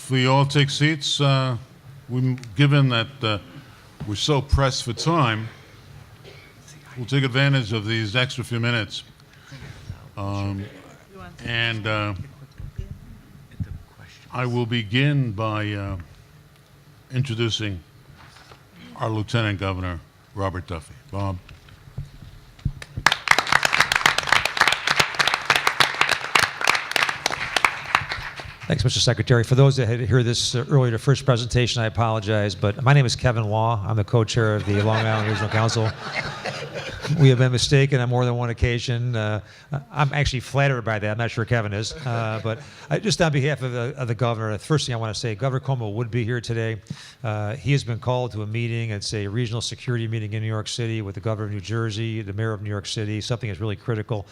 If we all take seats, given that we're so pressed for time, we'll take advantage of these extra few minutes. I will begin by introducing our Lieutenant Governor, Robert Duffy. Bob. Thanks, Mr. Secretary. For those that had heard this earlier, the first presentation, I apologize, but my name is Kevin Law. I'm the co-chair of the Long Island Regional Council. We have been mistaken on more than one occasion. I'm actually flattered by that. I'm not sure Kevin is. But just on behalf of the governor, the first thing I want to say, Governor Cuomo would be here today. He has been called to a meeting. It's a regional security meeting in New York City with the governor of New Jersey, the mayor of New York City, something that's really critical.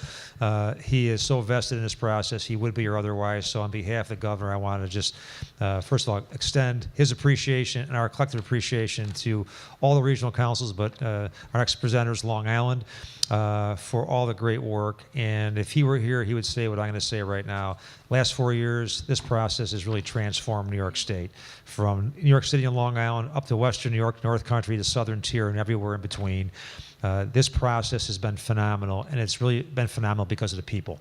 He is so vested in this process, he would be here otherwise. So on behalf of the governor, I want to just, first of all, extend his appreciation and our collective appreciation to all the regional councils, but our next presenters, Long Island, for all the great work. And if he were here, he would say what I'm going to say right now. Last 4 years, this process has really transformed New York State, from New York City and Long Island up to Western New York, North Country, the Southern Tier, and everywhere in between. This process has been phenomenal, and it's really been phenomenal because of the people.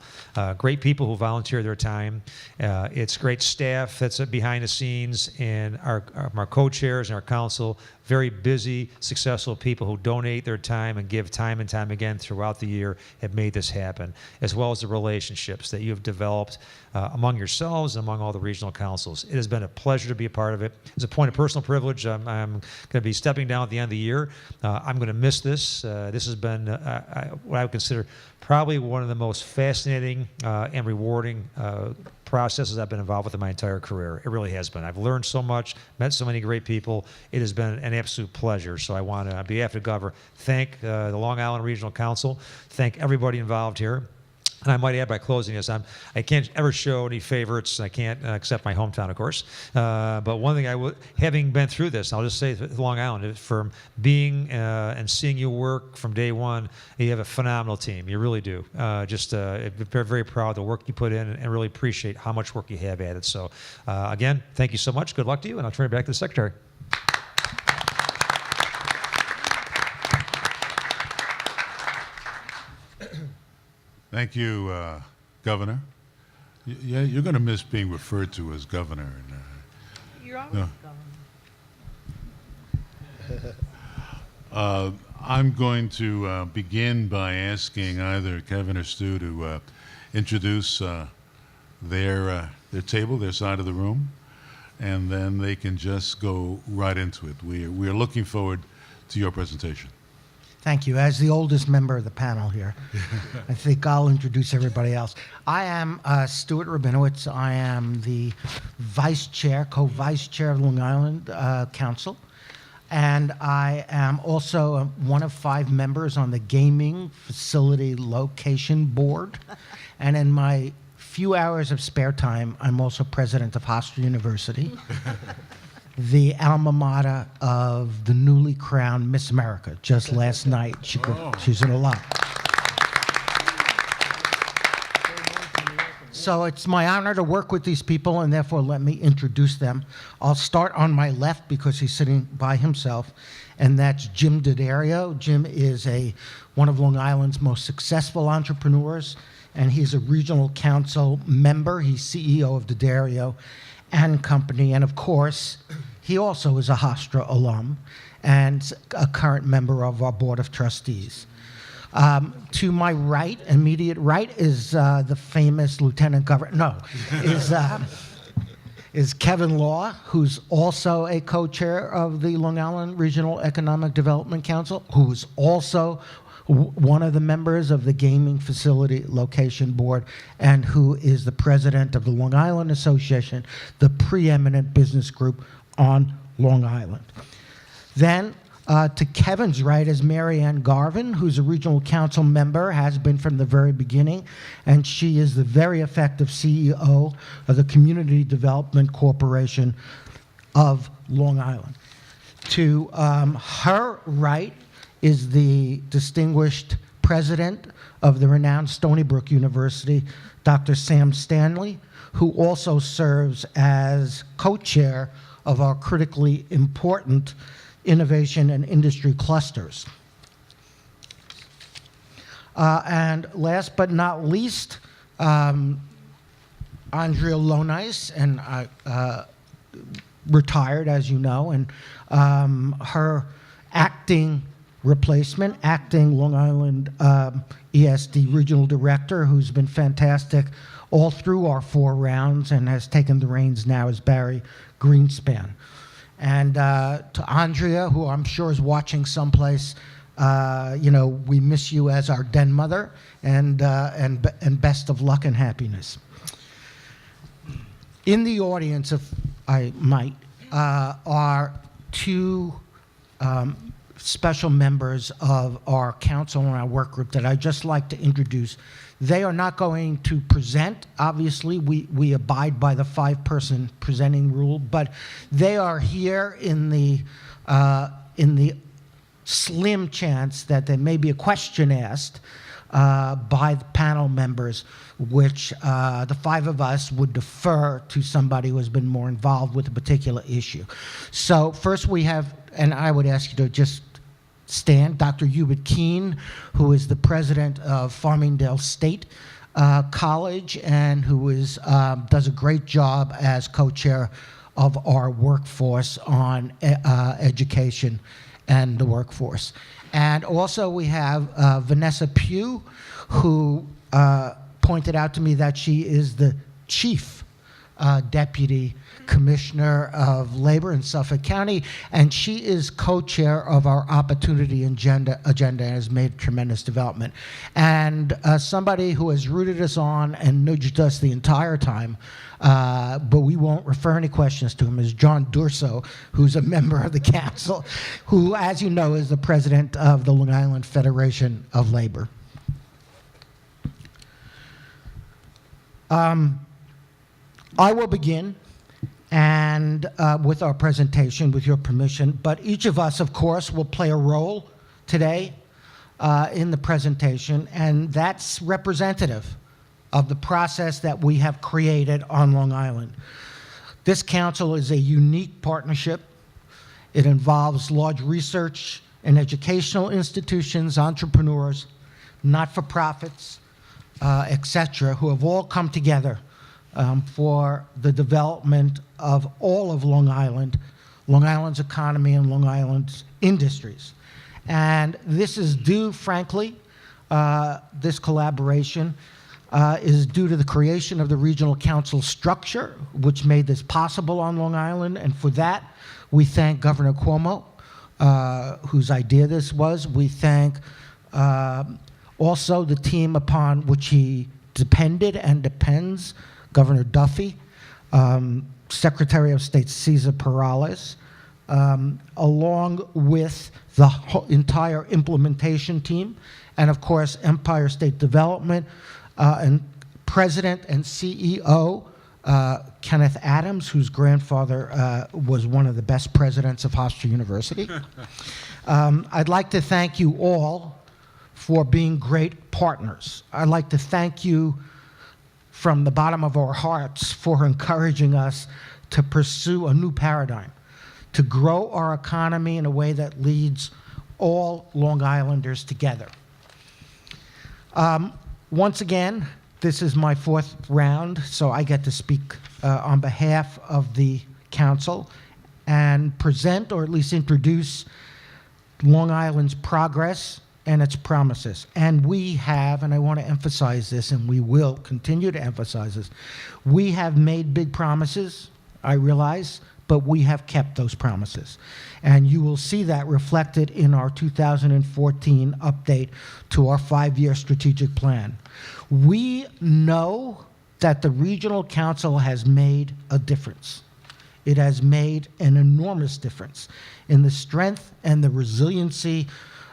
Great people who volunteer their time. It's great staff that's behind the scenes, and our co-chairs and our council, very busy, successful people who donate their time and give time and time again throughout the year have made this happen, as well as the relationships that you have developed among yourselves and among all the regional councils. It has been a pleasure to be a part of it. As a point of personal privilege, I'm going to be stepping down at the end of the year. I'm going to miss this. This has been what I would consider probably one of the most fascinating and rewarding processes I've been involved with in my entire career. It really has been. I've learned so much, met so many great people. It has been an absolute pleasure. So I want to, on behalf of the governor, thank the Long Island Regional Council, thank everybody involved here. And I might add by closing this, I can't ever show any favorites. I can't except my hometown, of course. But one thing having been through this, I'll just say Long Island, from being and seeing you work from day one, you have a phenomenal team. You really do. Very, very proud of the work you put in and really appreciate how much work you have added. So again, thank you so much. Good luck to you, and I'll turn it back to the Secretary. Thank you, Governor. Yeah, you're going to miss being referred to as Governor. You're always Governor. I'm going to begin by asking either Kevin or Stu to introduce their table, their side of the room, and then they can just go right into it. We are looking forward to your presentation. Thank you. As the oldest member of the panel here, I think I'll introduce everybody else. I am Stuart Rabinowitz. I am the vice chair, co-vice chair of Long Island Council. And I am also one of 5 members on the Gaming Facility Location Board. And in my few hours of spare time, I'm also president of Hofstra University, the alma mater of the newly crowned Miss America. Just last night, she's in a lot. So it's my honor to work with these people, and therefore let me introduce them. I'll start on my left because he's sitting by himself, and that's Jim D'Addario. Jim is one of Long Island's most successful entrepreneurs, and he's a regional council member. He's CEO of D'Addario and Company, and of course, he also is a Hofstra alum and a current member of our Board of Trustees. To my right, immediate right, is the famous Lieutenant Governor, is Kevin Law, who's also a co-chair of the Long Island Regional Economic Development Council, who is also one of the members of the Gaming Facility Location Board, and who is the president of the Long Island Association, the preeminent business group on Long Island. Then to Kevin's right is Mary Ann Garvin, who's a regional council member, has been from the very beginning, and she is the very effective CEO of the Community Development Corporation of Long Island. To her right is the distinguished president of the renowned Stony Brook University, Dr. Sam Stanley, who also serves as co-chair of our critically important innovation and industry clusters. And last but not least, Andrea Lonice, and retired, as you know, and her acting replacement, acting Long Island ESD Regional Director, who's been fantastic all through our 4 rounds and has taken the reins now, is Barry Greenspan. And to Andrea, who I'm sure is watching someplace, we miss you as our den mother, and best of luck and happiness. In the audience, if I might, are 2 special members of our council and our work group that I'd just like to introduce. They are not going to present. Obviously, we abide by the 5-person presenting rule, but they are here in the slim chance that there may be a question asked by the panel members, which the 5 of us would defer to somebody who has been more involved with a particular issue. So first we have, and I would ask you to just stand, Dr. Hubert Keene, who is the president of Farmingdale State College and who does a great job as co-chair of our workforce on education and the workforce. And also we have Vanessa Pugh, who pointed out to me that she is the chief deputy commissioner of labor in Suffolk County, and she is co-chair of our opportunity agenda and has made tremendous development. And somebody who has rooted us on and nudged us the entire time, but we won't refer any questions to him, is John Durso, who's a member of the council, who, as you know, is the president of the Long Island Federation of Labor. I will begin and with our presentation, with your permission, but each of us, of course, will play a role today in the presentation, and that's representative of the process that we have created on Long Island. This council is a unique partnership. It involves large research and educational institutions, entrepreneurs, not-for-profits, etc., who have all come together for the development of all of Long Island, Long Island's economy and Long Island's industries. And this is due, frankly, this collaboration is due to the creation of the regional council structure, which made this possible on Long Island. And for that, we thank Governor Cuomo, whose idea this was. We thank also the team upon which he depended and depends, Governor Duffy, Secretary of State Cesar Perales, along with the entire implementation team, and of course, Empire State Development, and President and CEO, Kenneth Adams, whose grandfather was one of the best presidents of Hofstra University. I'd like to thank you all for being great partners. I'd like to thank you from the bottom of our hearts for encouraging us to pursue a new paradigm, to grow our economy in a way that leads all Long Islanders together. Once again, this is my 4th round, so I get to speak on behalf of the council and present, or at least introduce, Long Island's progress and its promises. And we have, and I want to emphasize this, and we will continue to emphasize this, we have made big promises, I realize, but we have kept those promises. And you will see that reflected in our 2014 update to our 5-year strategic plan. We know that the Regional Council has made a difference. It has made an enormous difference in the strength and the resiliency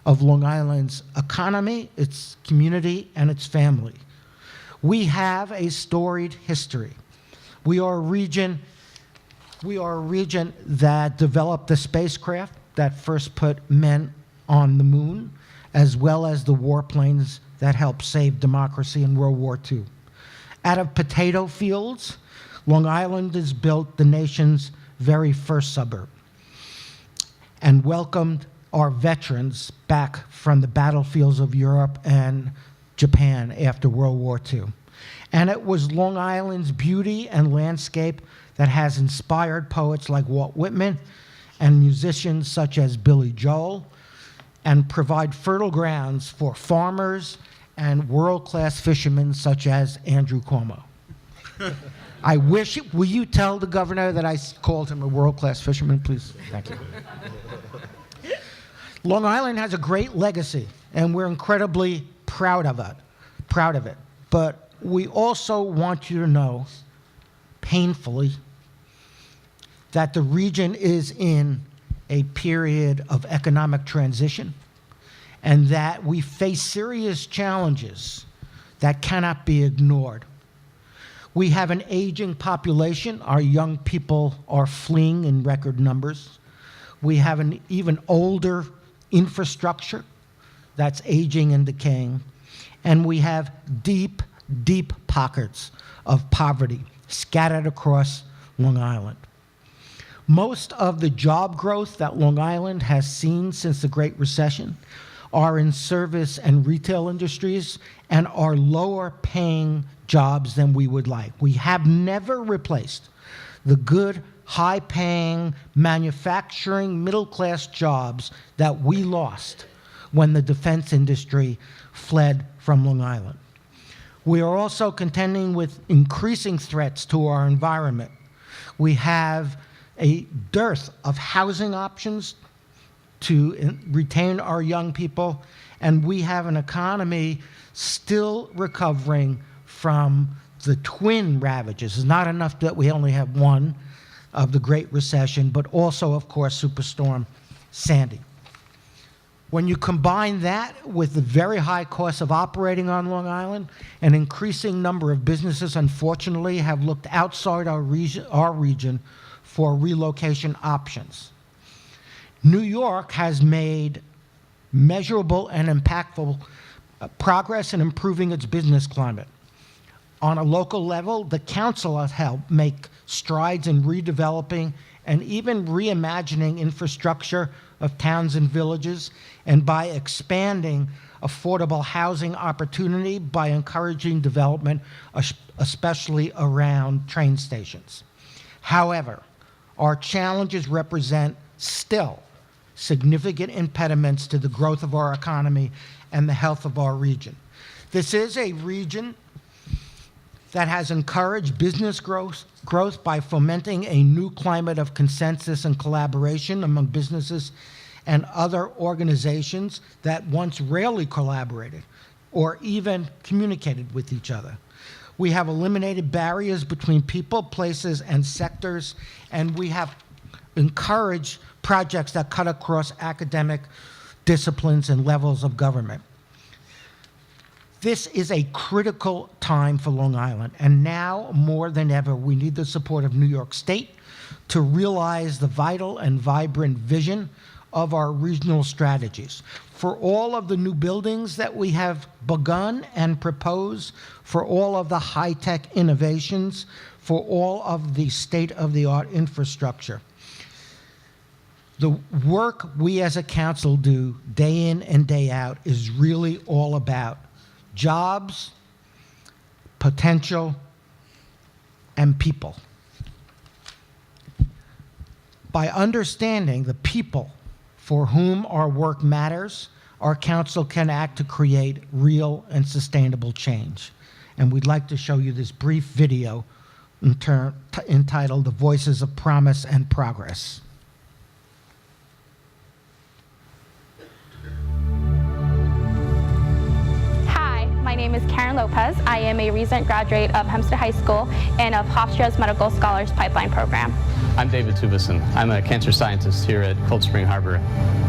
of Long Island's economy, its community, and its family. We have a storied history. We are a region that developed the spacecraft that first put men on the moon, as well as the warplanes that helped save democracy in World War II. Out of potato fields, Long Island has built the nation's very first suburb and welcomed our veterans back from the battlefields of Europe and Japan after World War II. And it was Long Island's beauty and landscape that has inspired poets like Walt Whitman and musicians such as Billy Joel, and provide fertile grounds for farmers and world-class fishermen such as Andrew Cuomo. I wish, will you tell the governor that I called him a world-class fisherman, please? Thank you. Long Island has a great legacy, and we're incredibly proud of it. But we also want you to know, painfully, that the region is in a period of economic transition, and that we face serious challenges that cannot be ignored. We have an aging population. Our young people are fleeing in record numbers. We have an even older infrastructure that's aging and decaying. And we have deep, deep pockets of poverty scattered across Long Island. Most of the job growth that Long Island has seen since the Great Recession are in service and retail industries and are lower paying jobs than we would like. We have never replaced the good, high-paying, manufacturing, middle-class jobs that we lost when the defense industry fled from Long Island. We are also contending with increasing threats to our environment. We have a dearth of housing options to retain our young people, and we have an economy still recovering from the twin ravages. It's not enough that we only have one of the Great Recession, but also, of course, Superstorm Sandy. When you combine that with the very high cost of operating on Long Island, an increasing number of businesses, unfortunately, have looked outside our region for relocation options. New York has made measurable and impactful progress in improving its business climate. On a local level, the council has helped make strides in redeveloping and even reimagining infrastructure of towns and villages, and by expanding affordable housing opportunity by encouraging development, especially around train stations. However, our challenges represent still significant impediments to the growth of our economy and the health of our region. This is a region that has encouraged business growth by fomenting a new climate of consensus and collaboration among businesses and other organizations that once rarely collaborated or even communicated with each other. We have eliminated barriers between people, places, and sectors, and we have encouraged projects that cut across academic disciplines and levels of government. This is a critical time for Long Island, and now more than ever, we need the support of New York State to realize the vital and vibrant vision of our regional strategies. For all of the new buildings that we have begun and proposed, for all of the high-tech innovations, for all of the state-of-the-art infrastructure. The work we as a council do day in and day out is really all about jobs, potential, and people. By understanding the people for whom our work matters, our council can act to create real and sustainable change. And we'd like to show you this brief video entitled The Voices of Promise and Progress. My name is Karen Lopez. I am a recent graduate of Hempstead High School and of Hofstra's Medical Scholars Pipeline Program. I'm David Tuvison. I'm a cancer scientist here at Cold Spring Harbor.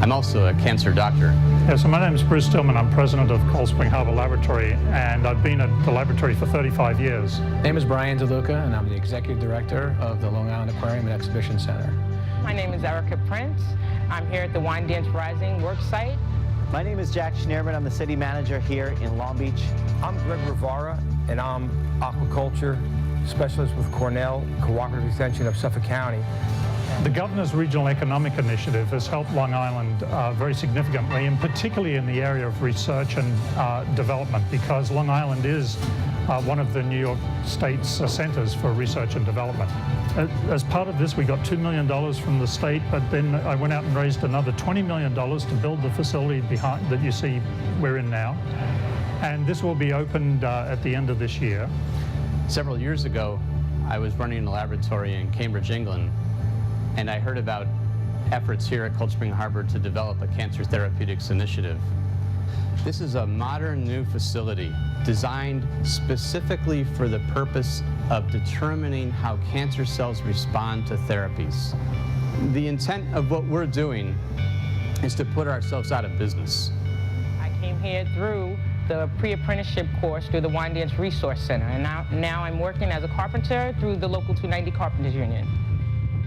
I'm also a cancer doctor. Yeah, so my name is Bruce Stillman. I'm president of Cold Spring Harbor Laboratory, and I've been at the laboratory for 35 years. My name is Brian DeLuca, and I'm the executive director of the Long Island Aquarium and Exhibition Center. My name is Erica Prince. I'm here at the Wine Dance Rising work site. My name is Jack Schneerman. I'm the city manager here in Long Beach. I'm Greg Rivara, and I'm aquaculture specialist with Cornell Cooperative Extension of Suffolk County. The Governor's Regional Economic Initiative has helped Long Island very significantly, and particularly in the area of research and development, because Long Island is one of the New York State's centers for research and development. As part of this, we got $2 million from the state, but then I went out and raised another $20 million to build the facility behind that you see we're in now. And this will be opened at the end of this year. Several years ago, I was running a laboratory in Cambridge, England, and I heard about efforts here at Cold Spring Harbor to develop a cancer therapeutics initiative. This is a modern new facility designed specifically for the purpose of determining how cancer cells respond to therapies. The intent of what we're doing is to put ourselves out of business. I came here through the pre-apprenticeship course through the Winedance Resource Center, and now I'm working as a carpenter through the local 290 Carpenters Union.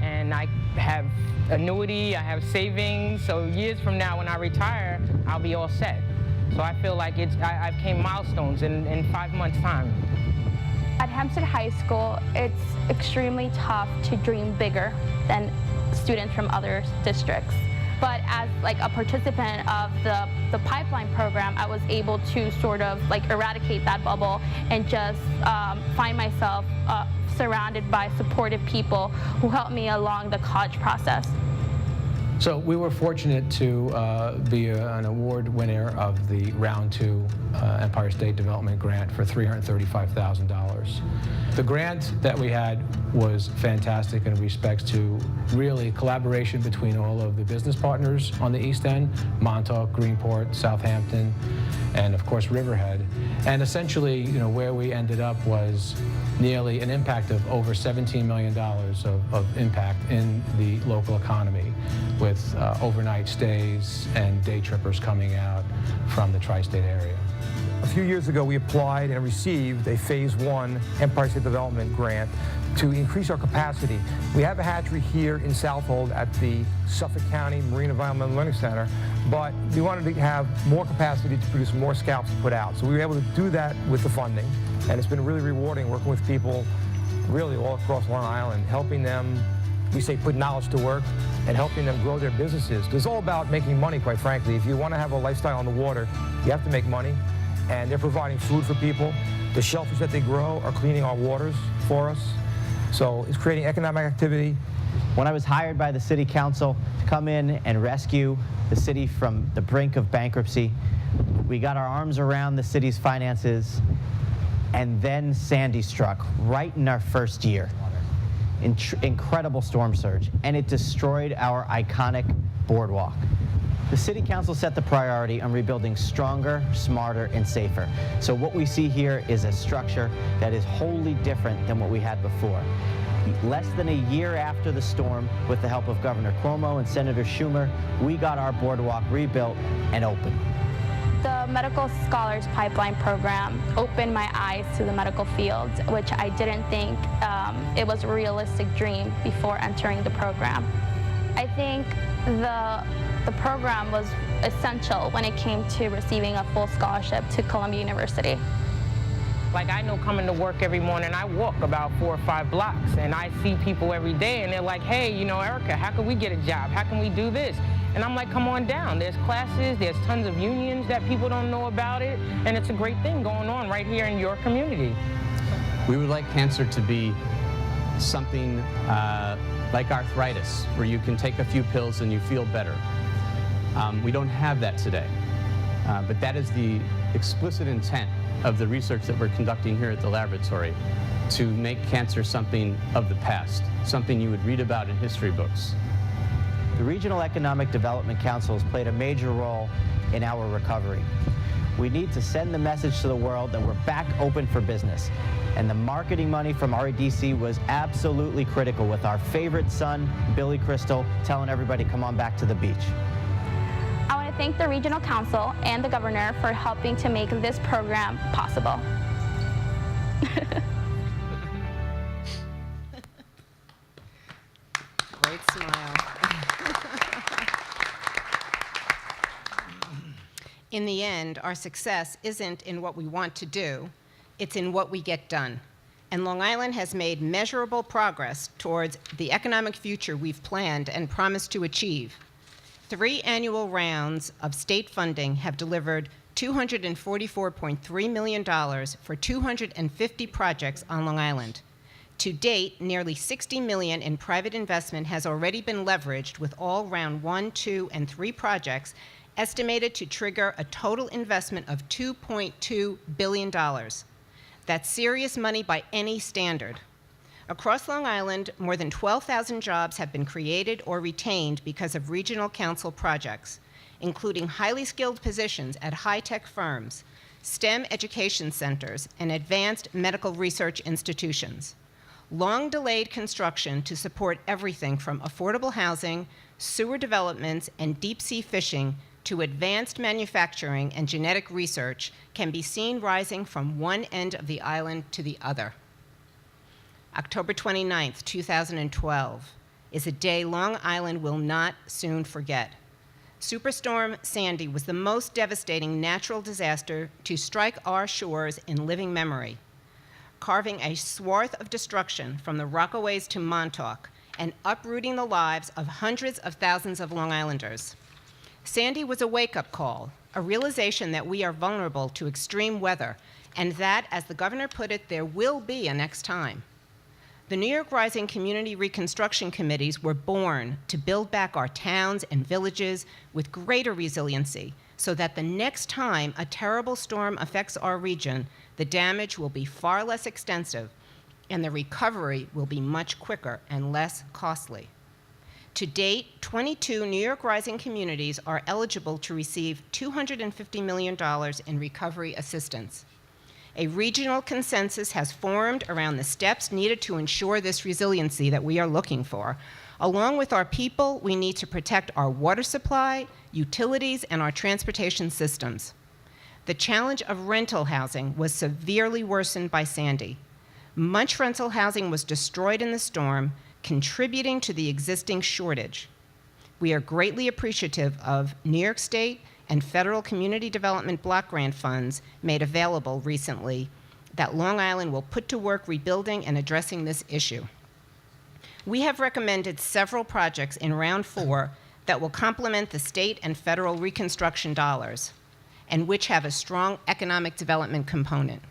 And I have annuity, I have savings, so years from now when I retire, I'll be all set. So I feel like I've came milestones in 5 months' time. At Hempstead High School, it's extremely tough to dream bigger than students from other districts. But as like a participant of the pipeline program, I was able to sort of like eradicate that bubble and just find myself surrounded by supportive people who helped me along the college process. So we were fortunate to be an award winner of the Round 2 Empire State Development Grant for $335,000. The grant that we had was fantastic in respects to really collaboration between all of the business partners on the East End, Montauk, Greenport, Southampton, and of course Riverhead. And essentially, you know, where we ended up was nearly an impact of over $17 million of impact in the local economy, with overnight stays and day trippers coming out from the tri-state area. A few years ago, we applied and received a Phase 1 Empire State Development Grant to increase our capacity. We have a hatchery here in Southold at the Suffolk County Marine Environmental Learning Center, but we wanted to have more capacity to produce more scalps to put out. So we were able to do that with the funding, and it's been really rewarding working with people really all across Long Island, helping them, we say, put knowledge to work and helping them grow their businesses. It's all about making money, quite frankly. If you want to have a lifestyle on the water, you have to make money, and they're providing food for people. The shellfish that they grow are cleaning our waters for us. So it's creating economic activity. When I was hired by the city council to come in and rescue the city from the brink of bankruptcy, we got our arms around the city's finances, and then Sandy struck right in our first year. Incredible storm surge, and it destroyed our iconic boardwalk. The City Council set the priority on rebuilding stronger, smarter, and safer. So what we see here is a structure that is wholly different than what we had before. Less than a year after the storm, with the help of Governor Cuomo and Senator Schumer, we got our boardwalk rebuilt and open. The Medical Scholars Pipeline Program opened my eyes to the medical field, which I didn't think it was a realistic dream before entering the program. I think the program was essential when it came to receiving a full scholarship to Columbia University. Like, I know coming to work every morning, I walk about 4 or 5 blocks, and I see people every day, and they're like, hey, you know, Erica, how can we get a job? How can we do this? And I'm like, come on down. There's classes, there's tons of unions that people don't know about it, and it's a great thing going on right here in your community. We would like cancer to be something like arthritis, where you can take a few pills and you feel better. We don't have that today, but that is the explicit intent of the research that we're conducting here at the laboratory, to make cancer something of the past, something you would read about in history books. The Regional Economic Development Council has played a major role in our recovery. We need to send the message to the world that we're back open for business. And the marketing money from REDC was absolutely critical, with our favorite son, Billy Crystal, telling everybody, come on back to the beach. I want to thank the Regional Council and the Governor for helping to make this program possible. Great smile. in the end, our success isn't in what we want to do, it's in what we get done. And Long Island has made measurable progress towards the economic future we've planned and promised to achieve. 3 annual rounds of state funding have delivered $244.3 million for 250 projects on Long Island. To date, nearly $60 million in private investment has already been leveraged, with all round 1, 2, and 3 projects estimated to trigger a total investment of $2.2 billion. That's serious money by any standard. Across Long Island, more than 12,000 jobs have been created or retained because of regional council projects, including highly skilled positions at high-tech firms, STEM education centers, and advanced medical research institutions. Long-delayed construction to support everything from affordable housing, sewer developments, and deep-sea fishing to advanced manufacturing and genetic research can be seen rising from one end of the island to the other. October 29th, 2012 is a day Long Island will not soon forget. Superstorm Sandy was the most devastating natural disaster to strike our shores in living memory, carving a swath of destruction from the Rockaways to Montauk and uprooting the lives of hundreds of thousands of Long Islanders. Sandy was a wake-up call, a realization that we are vulnerable to extreme weather, and that, as the governor put it, there will be a next time. The New York Rising Community Reconstruction Committees were born to build back our towns and villages with greater resiliency, so that the next time a terrible storm affects our region, the damage will be far less extensive, and the recovery will be much quicker and less costly. To date, 22 New York Rising communities are eligible to receive $250 million in recovery assistance. A regional consensus has formed around the steps needed to ensure this resiliency that we are looking for. Along with our people, we need to protect our water supply, utilities, and our transportation systems. The challenge of rental housing was severely worsened by Sandy. Much rental housing was destroyed in the storm, contributing to the existing shortage. We are greatly appreciative of New York State and federal community development block grant funds made available recently that Long Island will put to work rebuilding and addressing this issue. We have recommended several projects in round 4 that will complement the state and federal reconstruction dollars and which have a strong economic development component.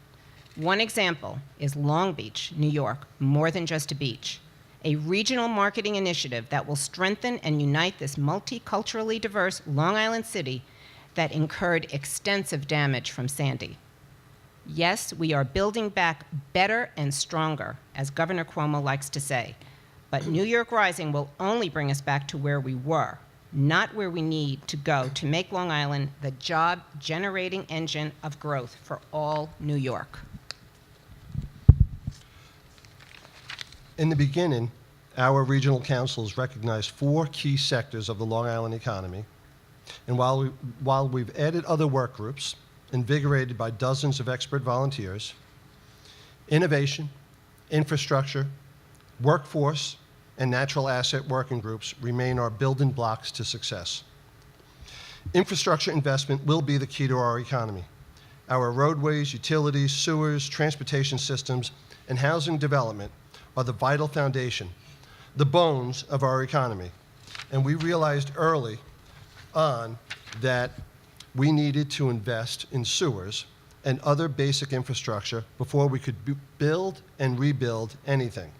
One example is Long Beach, New York, more than just a beach, a regional marketing initiative that will strengthen and unite this multiculturally diverse Long Island city that incurred extensive damage from Sandy. Yes, we are building back better and stronger, as Governor Cuomo likes to say, but New York Rising will only bring us back to where we were, not where we need to go to make Long Island the job-generating engine of growth for all New York. In the beginning, our regional councils recognized 4 key sectors of the Long Island economy. And while we've added other work groups, invigorated by dozens of expert volunteers, innovation, infrastructure, workforce, and natural asset working groups remain our building blocks to success. Infrastructure investment will be the key to our economy. Our roadways, utilities, sewers, transportation systems, and housing development are the vital foundation, the bones of our economy. And we realized early on that we needed to invest in sewers and other basic infrastructure before we could build and rebuild anything.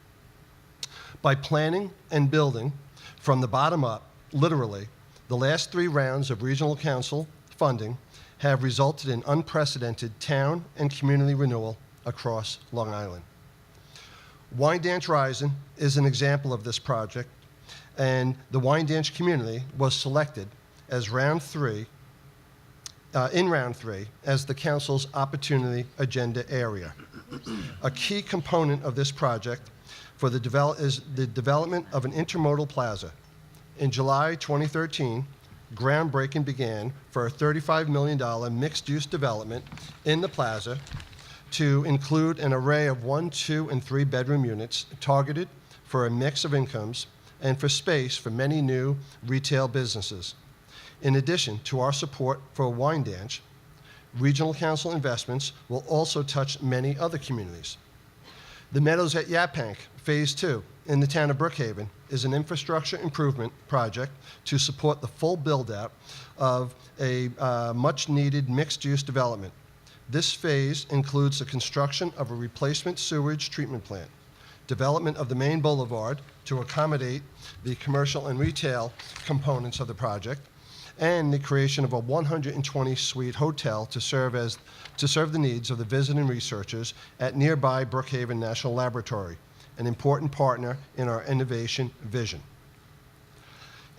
By planning and building from the bottom up, literally, the last 3 rounds of regional council funding have resulted in unprecedented town and community renewal across Long Island. Wyandanch Rising is an example of this project, and the Wyandanch community was selected as in round 3 as the council's opportunity agenda area. A key component of this project is the development of an intermodal plaza. In July 2013, groundbreaking began for a $35 million mixed-use development in the plaza to include an array of 1, 2, and 3 bedroom units targeted for a mix of incomes and for space for many new retail businesses. In addition to our support for Wyandanch, Regional Council investments will also touch many other communities. The Meadows at Yaphank, Phase 2, in the town of Brookhaven, is an infrastructure improvement project to support the full build-out of a much-needed mixed-use development. This phase includes the construction of a replacement sewage treatment plant, development of the main boulevard to accommodate the commercial and retail components of the project, and the creation of a 120-suite hotel to serve the needs of the visiting researchers at nearby Brookhaven National Laboratory, an important partner in our innovation vision.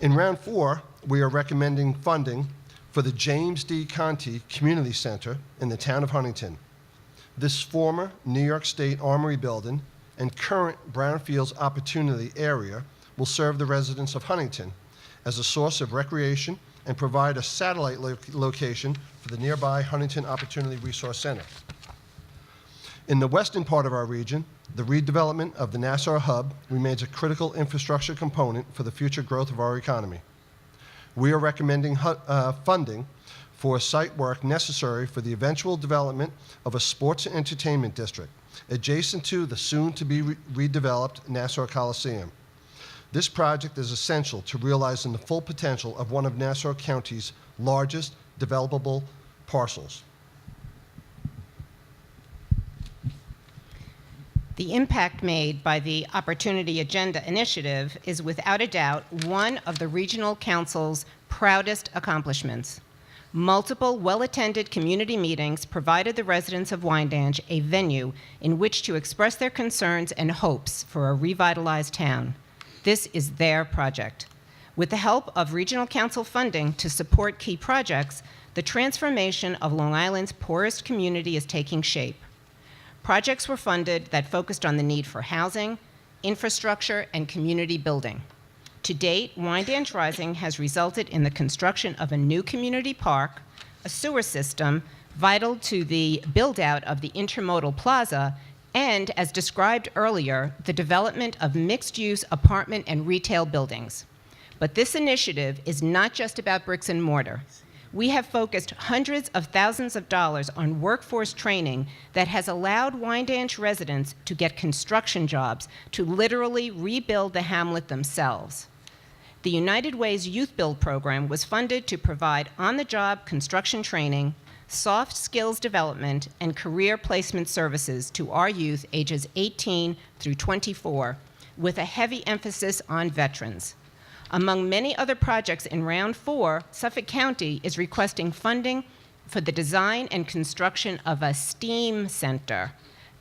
In round 4, we are recommending funding for the James D. Conti Community Center in the town of Huntington. This former New York State Armory building and current Brownfields Opportunity area will serve the residents of Huntington as a source of recreation and provide a satellite location for the nearby Huntington Opportunity Resource Center. In the western part of our region, the redevelopment of the Nassau Hub remains a critical infrastructure component for the future growth of our economy. We are recommending funding for site work necessary for the eventual development of a sports and entertainment district adjacent to the soon-to-be redeveloped Nassau Coliseum. This project is essential to realizing the full potential of one of Nassau County's largest developable parcels. The impact made by the Opportunity Agenda Initiative is without a doubt one of the Regional Council's proudest accomplishments. Multiple well-attended community meetings provided the residents of Wyandanch a venue in which to express their concerns and hopes for a revitalized town. This is their project. With the help of Regional Council funding to support key projects, the transformation of Long Island's poorest community is taking shape. Projects were funded that focused on the need for housing, infrastructure, and community building. To date, Wyandanch Rising has resulted in the construction of a new community park, a sewer system vital to the build-out of the Intermodal Plaza, and, as described earlier, the development of mixed-use apartment and retail buildings. But this initiative is not just about bricks and mortar. We have focused hundreds of thousands of dollars on workforce training that has allowed Wyandanch residents to get construction jobs to literally rebuild the hamlet themselves. The United Way's Youth Build program was funded to provide on-the-job construction training, soft skills development, and career placement services to our youth ages 18 through 24, with a heavy emphasis on veterans. Among many other projects in Round 4, Suffolk County is requesting funding for the design and construction of a STEAM center.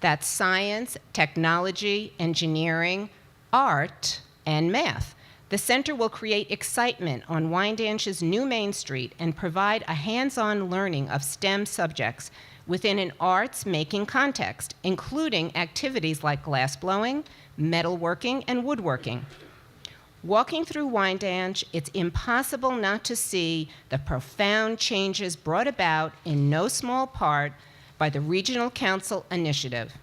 That's science, technology, engineering, art, and math. The center will create excitement on Wyandanch's new Main Street and provide a hands-on learning of STEM subjects within an arts-making context, including activities like glassblowing, metalworking, and woodworking. Walking through Wyandanch, it's impossible not to see the profound changes brought about in no small part by the Regional Council initiative.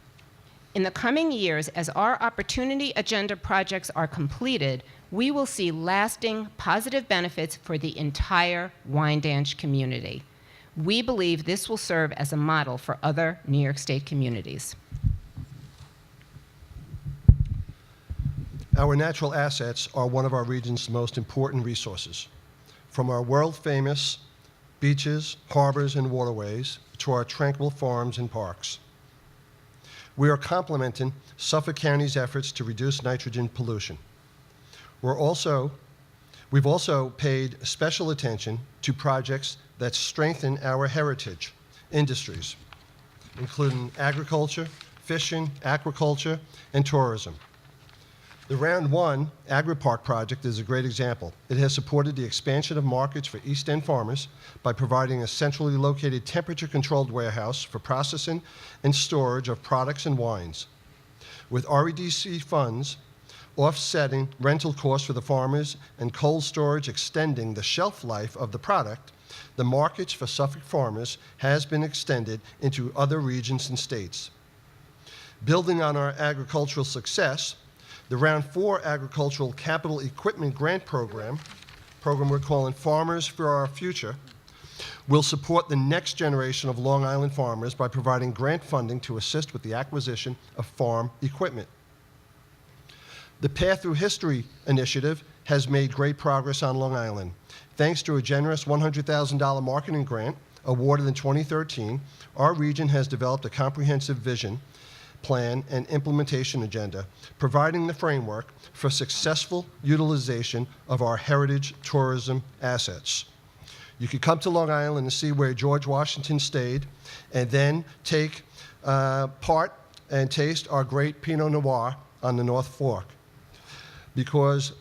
In the coming years, as our Opportunity Agenda projects are completed, we will see lasting positive benefits for the entire Wyandanch community. We believe this will serve as a model for other New York State communities. Our natural assets are one of our region's most important resources. From our world-famous beaches, harbors, and waterways to our tranquil farms and parks. We are complementing Suffolk County's efforts to reduce nitrogen pollution. We've also paid special attention to projects that strengthen our heritage industries, including agriculture, fishing, aquaculture, and tourism. The Round 1 Agri-Park project is a great example. It has supported the expansion of markets for East End farmers by providing a centrally located temperature-controlled warehouse for processing and storage of products and wines. With REDC funds offsetting rental costs for the farmers and cold storage extending the shelf life of the product, the markets for Suffolk farmers has been extended into other regions and states. Building on our agricultural success, the Round 4 Agricultural Capital Equipment Grant Program program we're calling Farmers for Our Future, will support the next generation of Long Island farmers by providing grant funding to assist with the acquisition of farm equipment. The Path Through History initiative has made great progress on Long Island. Thanks to a generous $100,000 marketing grant awarded in 2013, our region has developed a comprehensive vision, plan, and implementation agenda, providing the framework for successful utilization of our heritage tourism assets. You could come to Long Island and see where George Washington stayed, and then take part and taste our great Pinot Noir on the North Fork. Because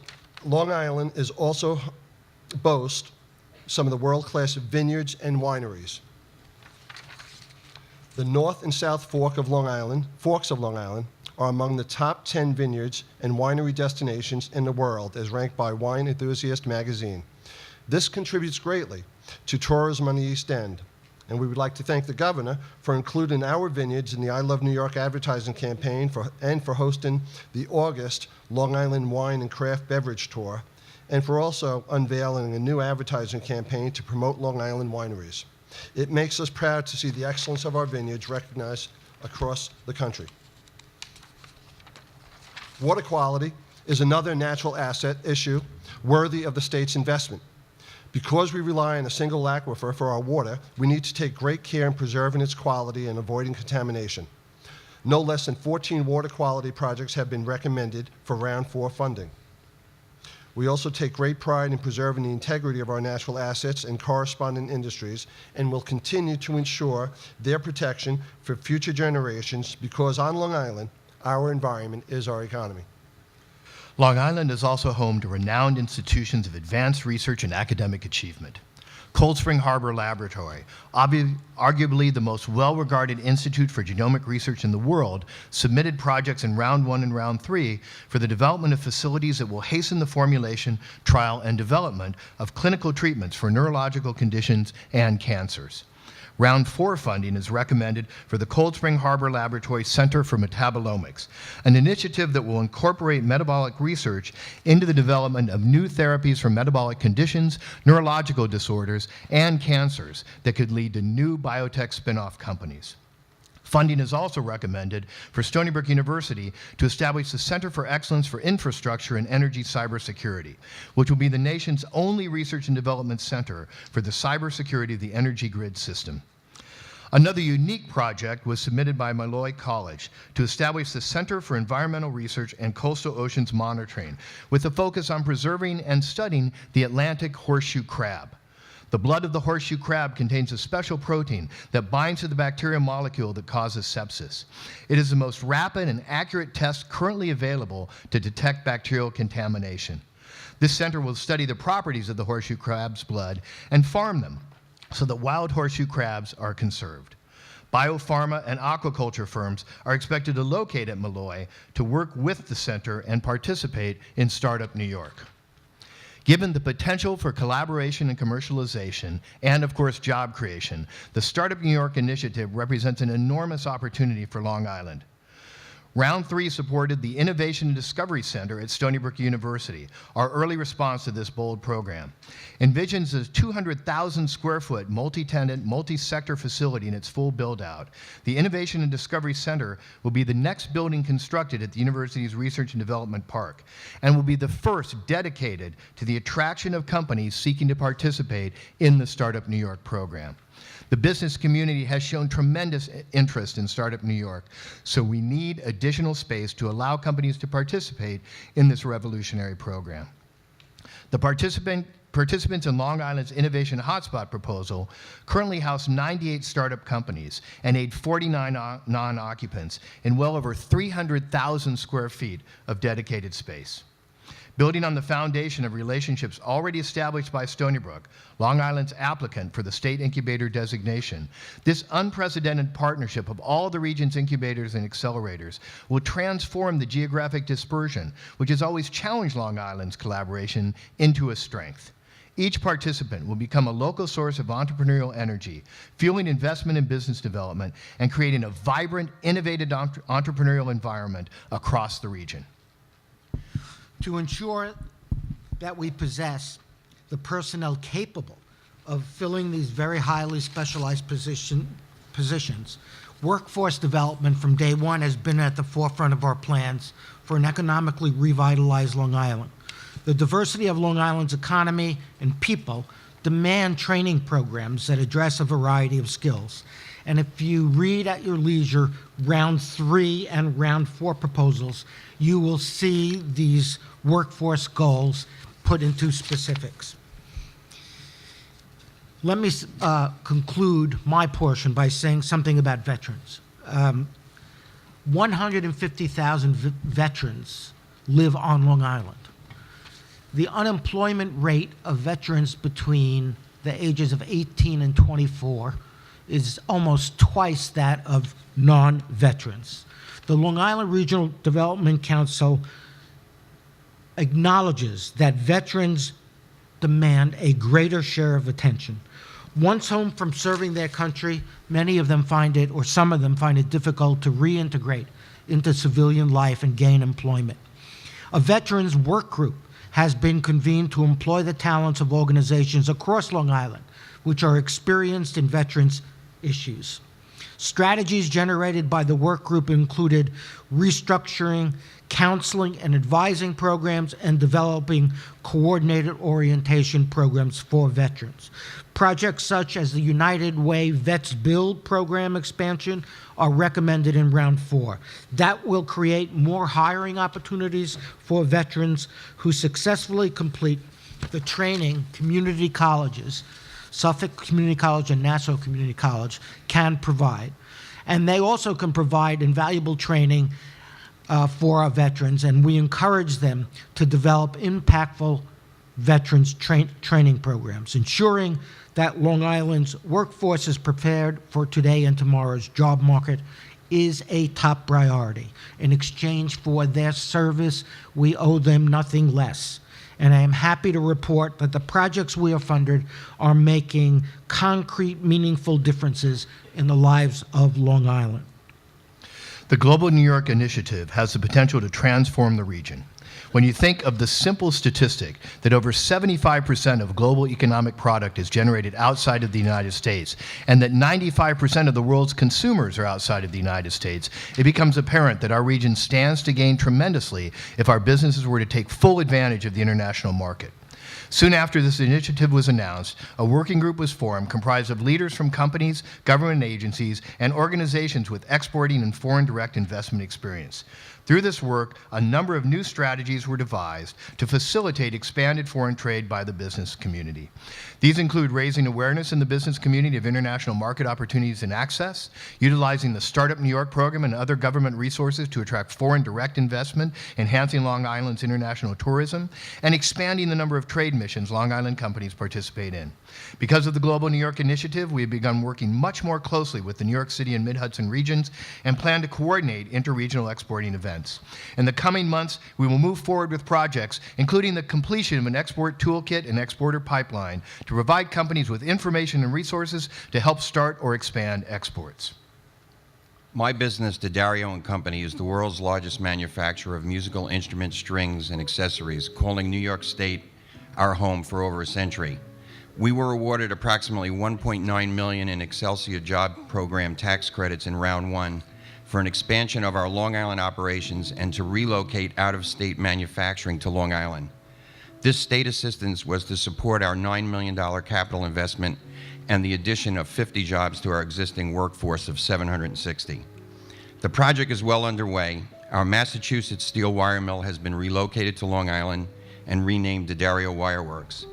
Long Island is also boasts some of the world-class vineyards and wineries. The North and South Forks of Long Island are among the top 10 vineyards and winery destinations in the world as ranked by Wine Enthusiast magazine. This contributes greatly to tourism on the East End, and we would like to thank the governor for including our vineyards in the I Love New York advertising campaign and for hosting the August Long Island Wine and Craft Beverage Tour, and for also unveiling a new advertising campaign to promote Long Island wineries. It makes us proud to see the excellence of our vineyards recognized across the country. Water quality is another natural asset issue worthy of the state's investment. Because we rely on a single aquifer for our water, we need to take great care in preserving its quality and avoiding contamination. No less than 14 water quality projects have been recommended for Round 4 funding. We also take great pride in preserving the integrity of our natural assets and corresponding industries, and will continue to ensure their protection for future generations, because on Long Island, our environment is our economy. Long Island is also home to renowned institutions of advanced research and academic achievement. Cold Spring Harbor Laboratory, arguably the most well-regarded institute for genomic research in the world, submitted projects in Round 1 and Round 3 for the development of facilities that will hasten the formulation, trial, and development of clinical treatments for neurological conditions and cancers. Round 4 funding is recommended for the Cold Spring Harbor Laboratory Center for Metabolomics, an initiative that will incorporate metabolic research into the development of new therapies for metabolic conditions, neurological disorders, and cancers that could lead to new biotech spin-off companies. Funding is also recommended for Stony Brook University to establish the Center for Excellence for Infrastructure and Energy Cybersecurity, which will be the nation's only research and development center for the cybersecurity of the energy grid system. Another unique project was submitted by Molloy College to establish the Center for Environmental Research and Coastal Oceans Monitoring, with a focus on preserving and studying the Atlantic horseshoe crab. The blood of the horseshoe crab contains a special protein that binds to the bacterial molecule that causes sepsis. It is the most rapid and accurate test currently available to detect bacterial contamination. This center will study the properties of the horseshoe crab's blood and farm them so that wild horseshoe crabs are conserved. Biopharma and aquaculture firms are expected to locate at Molloy to work with the center and participate in Startup New York. Given the potential for collaboration and commercialization, and of course job creation, the Startup New York initiative represents an enormous opportunity for Long Island. Round 3 supported the Innovation and Discovery Center at Stony Brook University. Our early response to this bold program envisions a 200,000 square foot multi-tenant, multi-sector facility in its full build-out. The Innovation and Discovery Center will be the next building constructed at the university's Research and Development Park, and will be the first dedicated to the attraction of companies seeking to participate in the Startup New York program. The business community has shown tremendous interest in Startup New York, so we need additional space to allow companies to participate in this revolutionary program. The participants in Long Island's Innovation Hotspot proposal currently house 98 startup companies and aid 49 non-occupants in well over 300,000 square feet of dedicated space. Building on the foundation of relationships already established by Stony Brook, Long Island's applicant for the state incubator designation, this unprecedented partnership of all the region's incubators and accelerators will transform the geographic dispersion, which has always challenged Long Island's collaboration, into a strength. Each participant will become a local source of entrepreneurial energy, fueling investment and business development, and creating a vibrant, innovative entrepreneurial environment across the region. To ensure that we possess the personnel capable of filling these very highly specialized positions. Workforce development from day one has been at the forefront of our plans for an economically revitalized Long Island. The diversity of Long Island's economy and people demand training programs that address a variety of skills. And if you read at your leisure round 3 and round 4 proposals, you will see these workforce goals put into specifics. Let me conclude my portion by saying something about veterans. 150,000 veterans live on Long Island. The unemployment rate of veterans between the ages of 18 and 24 is almost twice that of non-veterans. The Long Island Regional Development Council acknowledges that veterans demand a greater share of attention. Once home from serving their country, many of them find it, or some of them find it difficult to reintegrate into civilian life and gain employment. A veterans work group has been convened to employ the talents of organizations across Long Island, which are experienced in veterans issues. Strategies generated by the work group included restructuring, counseling and advising programs, and developing coordinated orientation programs for veterans. Projects such as the United Way Vets Build program expansion are recommended in round 4. That will create more hiring opportunities for veterans who successfully complete the training community colleges, Suffolk Community College and Nassau Community College, can provide. And they also can provide invaluable training for our veterans, and we encourage them to develop impactful veterans training programs, ensuring that Long Island's workforce is prepared for today and tomorrow's job market is a top priority. In exchange for their service, we owe them nothing less. And I am happy to report that the projects we have funded are making concrete, meaningful differences in the lives of Long Island. The Global New York Initiative has the potential to transform the region. When you think of the simple statistic that over 75% of global economic product is generated outside of the United States, and that 95% of the world's consumers are outside of the United States, it becomes apparent that our region stands to gain tremendously if our businesses were to take full advantage of the international market. Soon after this initiative was announced, a working group was formed comprised of leaders from companies, government agencies, and organizations with exporting and foreign direct investment experience. Through this work, a number of new strategies were devised to facilitate expanded foreign trade by the business community. These include raising awareness in the business community of international market opportunities and access, utilizing the Startup New York program and other government resources to attract foreign direct investment, enhancing Long Island's international tourism, and expanding the number of trade missions Long Island companies participate in. Because of the Global New York Initiative, we have begun working much more closely with the New York City and Mid-Hudson regions and plan to coordinate interregional exporting events. In the coming months, we will move forward with projects, including the completion of an export toolkit and exporter pipeline to provide companies with information and resources to help start or expand exports. My business, D'Addario & Company, is the world's largest manufacturer of musical instruments, strings, and accessories, calling New York State our home for over a century. We were awarded approximately $1.9 million in Excelsior Job Program tax credits in round 1 for an expansion of our Long Island operations and to relocate out-of-state manufacturing to Long Island. This state assistance was to support our $9 million capital investment and the addition of 50 jobs to our existing workforce of 760. The project is well underway. Our Massachusetts steel wire mill has been relocated to Long Island and renamed D'Addario Wire Works.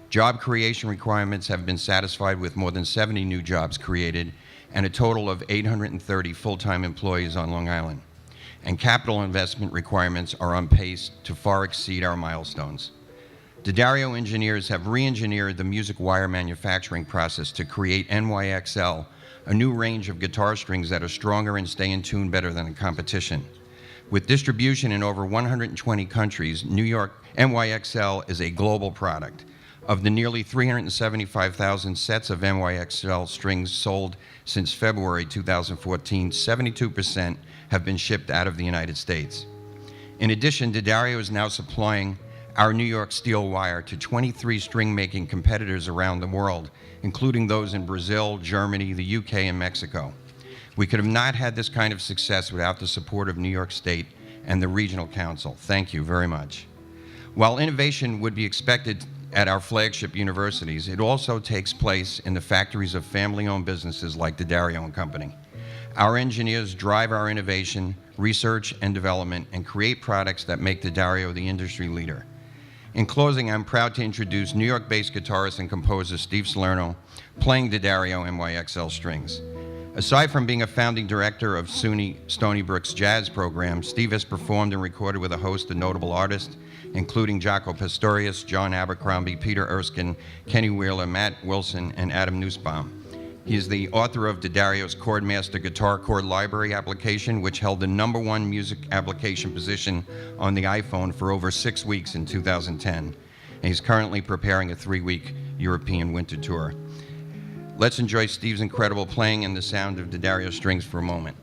Job creation requirements have been satisfied with more than 70 new jobs created and a total of 830 full-time employees on Long Island. And capital investment requirements are on pace to far exceed our milestones. D'Addario engineers have re-engineered the music wire manufacturing process to create NYXL, a new range of guitar strings that are stronger and stay in tune better than the competition. With distribution in over 120 countries, NYXL is a global product. Of the nearly 375,000 sets of NYXL strings sold since February 2014, 72% have been shipped out of the United States. In addition, D'Addario is now supplying our New York steel wire to 23 string-making competitors around the world, including those in Brazil, Germany, the UK, and Mexico. We could have not had this kind of success without the support of New York State and the Regional Council. Thank you very much. While innovation would be expected at our flagship universities, it also takes place in the factories of family-owned businesses like D'Addario and Company. Our engineers drive our innovation, research, and development and create products that make D'Addario the industry leader. In closing, I'm proud to introduce New York-based guitarist and composer Steve Salerno, playing D'Addario NYXL strings. Aside from being a founding director of SUNY Stony Brook's jazz program, Steve has performed and recorded with a host of notable artists, including Jaco Pastorius, John Abercrombie, Peter Erskine, Kenny Wheeler, Matt Wilson, and Adam Nussbaum. He is the author of D'Addario's Chordmaster Guitar Chord Library application, which held the #1 music application position on the iPhone for over 6 weeks in 2010. And he's currently preparing a 3-week European winter tour. Let's enjoy Steve's incredible playing and the sound of D'Addario strings for a moment.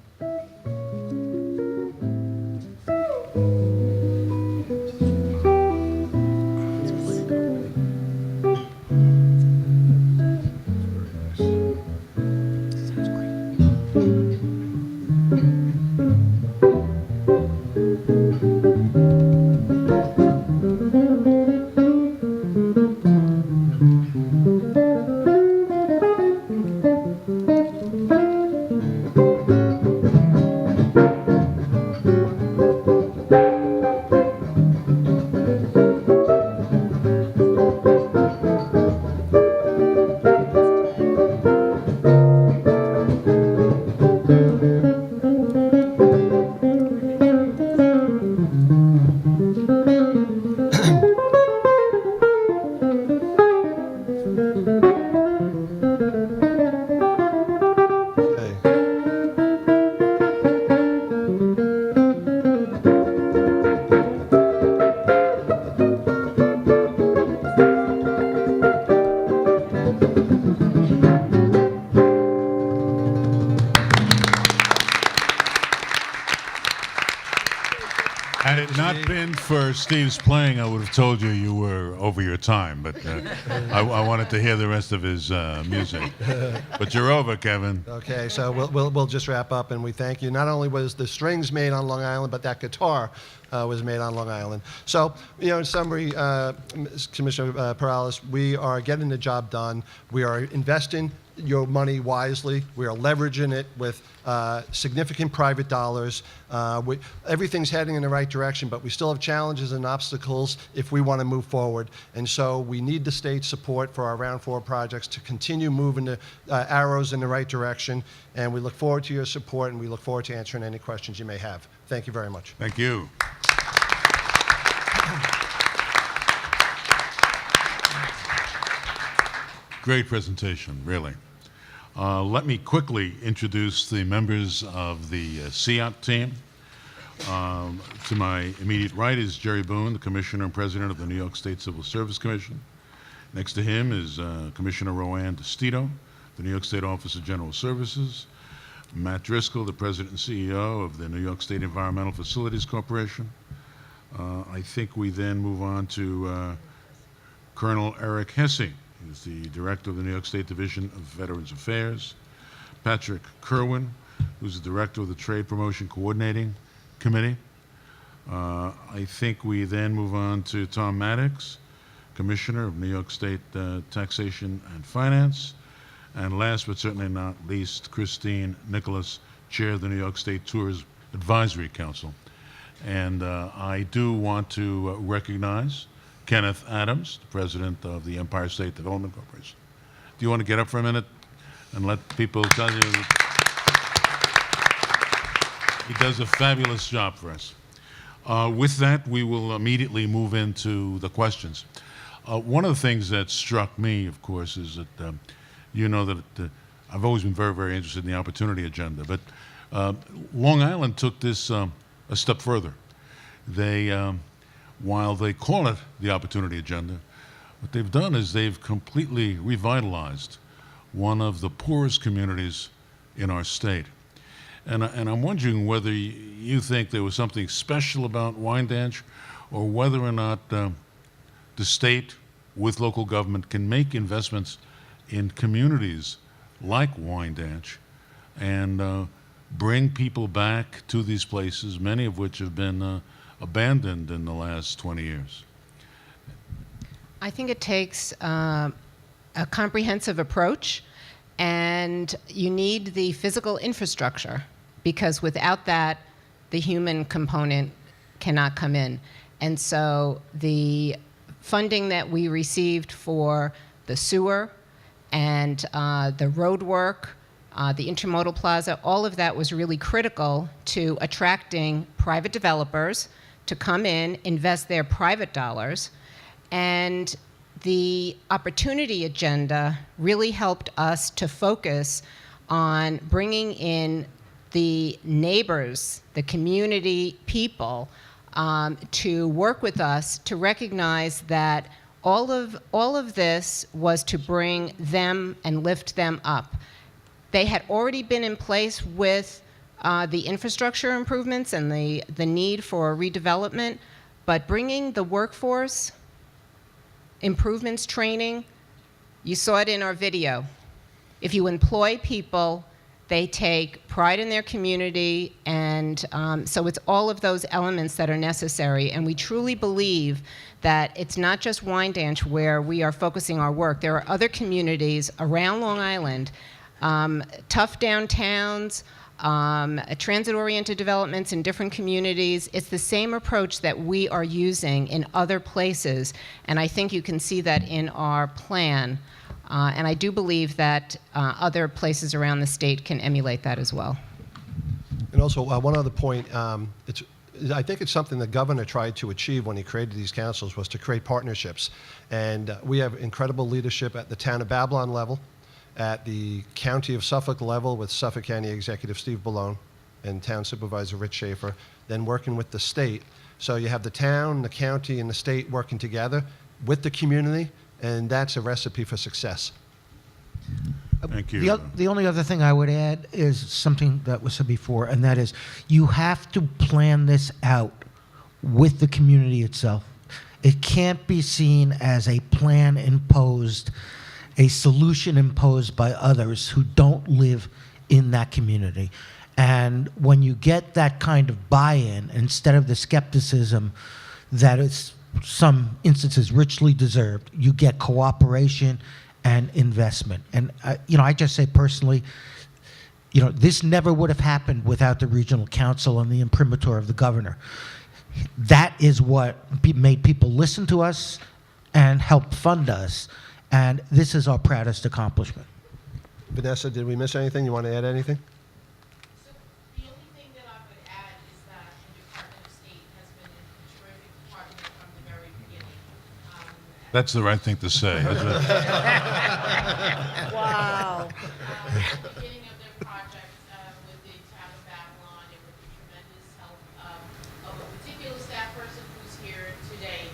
Had it not been for Steve's playing, I would have told you were over your time, but I wanted to hear the rest of his music. But you're over, Kevin. Okay, so we'll just wrap up, and we thank you. Not only was the strings made on Long Island, but that guitar was made on Long Island. So, in summary, Commissioner Perales, we are getting the job done. We are investing your money wisely. We are leveraging it with significant private dollars. Everything's heading in the right direction, but we still have challenges and obstacles if we want to move forward. And so we need the state's support for our Round 4 projects to continue moving the arrows in the right direction. And we look forward to your support, and we look forward to answering any questions you may have. Thank you very much. Thank you. Great presentation, really. Let me quickly introduce the members of the CEOP team. To my immediate right is Jerry Boone, the Commissioner and President of the New York State Civil Service Commission. Next to him is Commissioner Roanne DeStito, the New York State Office of General Services. Matt Driscoll, the President and CEO of the New York State Environmental Facilities Corporation. I think we then move on to Colonel Eric Hesse. He's the Director of the New York State Division of Veterans Affairs. Patrick Kerwin, who's the Director of the Trade Promotion Coordinating Committee. I think we then move on to Tom Maddox, Commissioner of New York State Taxation and Finance. And last but certainly not least, Christine Nicholas, Chair of the New York State Tourism Advisory Council. And I do want to recognize Kenneth Adams, the President of the Empire State Development Corporation. Do you want to get up for a minute and let people tell you he does a fabulous job for us? With that, we will immediately move into the questions. One of the things that struck me, of course, is that you know that I've always been very, very interested in the opportunity agenda, but Long Island took this a step further. They, while they call it the opportunity agenda, what they've done is they've completely revitalized one of the poorest communities in our state. And I'm wondering whether you think there was something special about Wyandanch, or whether or not the state with local government can make investments in communities like Wyandanch and bring people back to these places, many of which have been abandoned in the last 20 years? I think it takes a comprehensive approach, and you need the physical infrastructure, because without that, the human component cannot come in. And so the funding that we received for the sewer and the road work, the intermodal plaza, all of that was really critical to attracting private developers to come in, invest their private dollars. And the opportunity agenda really helped us to focus on bringing in the neighbors, the community people, to work with us to recognize that all of this was to bring them and lift them up. They had already been in place with the infrastructure improvements and the need for redevelopment, but bringing the workforce, improvements, training, you saw it in our video. If you employ people, they take pride in their community, and so it's all of those elements that are necessary. And we truly believe that it's not just Wyandanch where we are focusing our work. There are other communities around Long Island, tough downtowns, transit-oriented developments in different communities. It's the same approach that we are using in other places, and I think you can see that in our plan. And I do believe that other places around the state can emulate that as well. And also, one other point, I think it's something the governor tried to achieve when he created these councils, was to create partnerships. And we have incredible leadership at the town of Babylon level, at the county of Suffolk level with Suffolk County Executive Steve Ballone and town supervisor Rich Schaefer, then working with the state. So you have the town, the county, and the state working together with the community, and that's a recipe for success. Thank you. The only other thing I would add is something that was said before, and that is you have to plan this out with the community itself. It can't be seen as a plan imposed, a solution imposed by others who don't live in that community. And when you get that kind of buy-in, instead of the skepticism that is some instances richly deserved, you get cooperation and investment. And I just say personally, this never would have happened without the regional council and the imprimatur of the governor. That is what made people listen to us and help fund us. And this is our proudest accomplishment. Vanessa, did we miss anything? You want to add anything? So the only thing that I would add is that the Department of State has been a terrific partner from the very beginning. That's the right thing to say. Wow. At the beginning of their project with the town of Babylon, and with the tremendous help of a particular staff person who's here today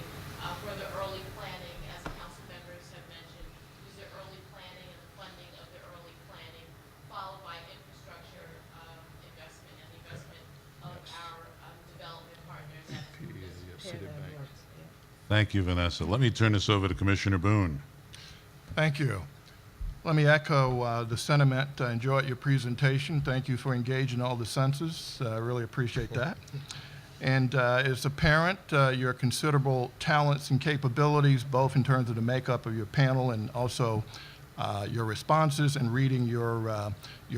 for the early planning, as council members have mentioned, is the early planning and the funding of the early planning, followed by infrastructure investment and the investment of our development partners at Thank you, Vanessa. Let me turn this over to Commissioner Boone. Thank you. Let me echo the sentiment. I enjoyed your presentation. Thank you for engaging all the senses. I really appreciate that. And it's apparent your considerable talents and capabilities, both in terms of the makeup of your panel and also your responses and reading your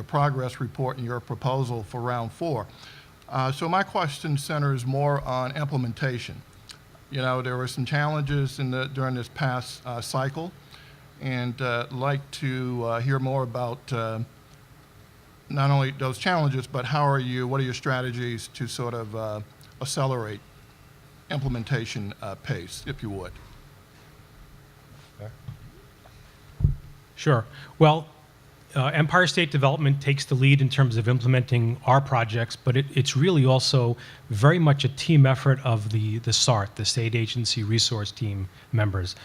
progress report and your proposal for round 4. So my question centers more on implementation. There were some challenges during this past cycle, and like to hear more about not only those challenges, but what are your strategies to sort of accelerate implementation pace, if you would? Sure. Well, Empire State Development takes the lead in terms of implementing our projects, but it's really also very much a team effort of the SART, the State Agency Resource Team members.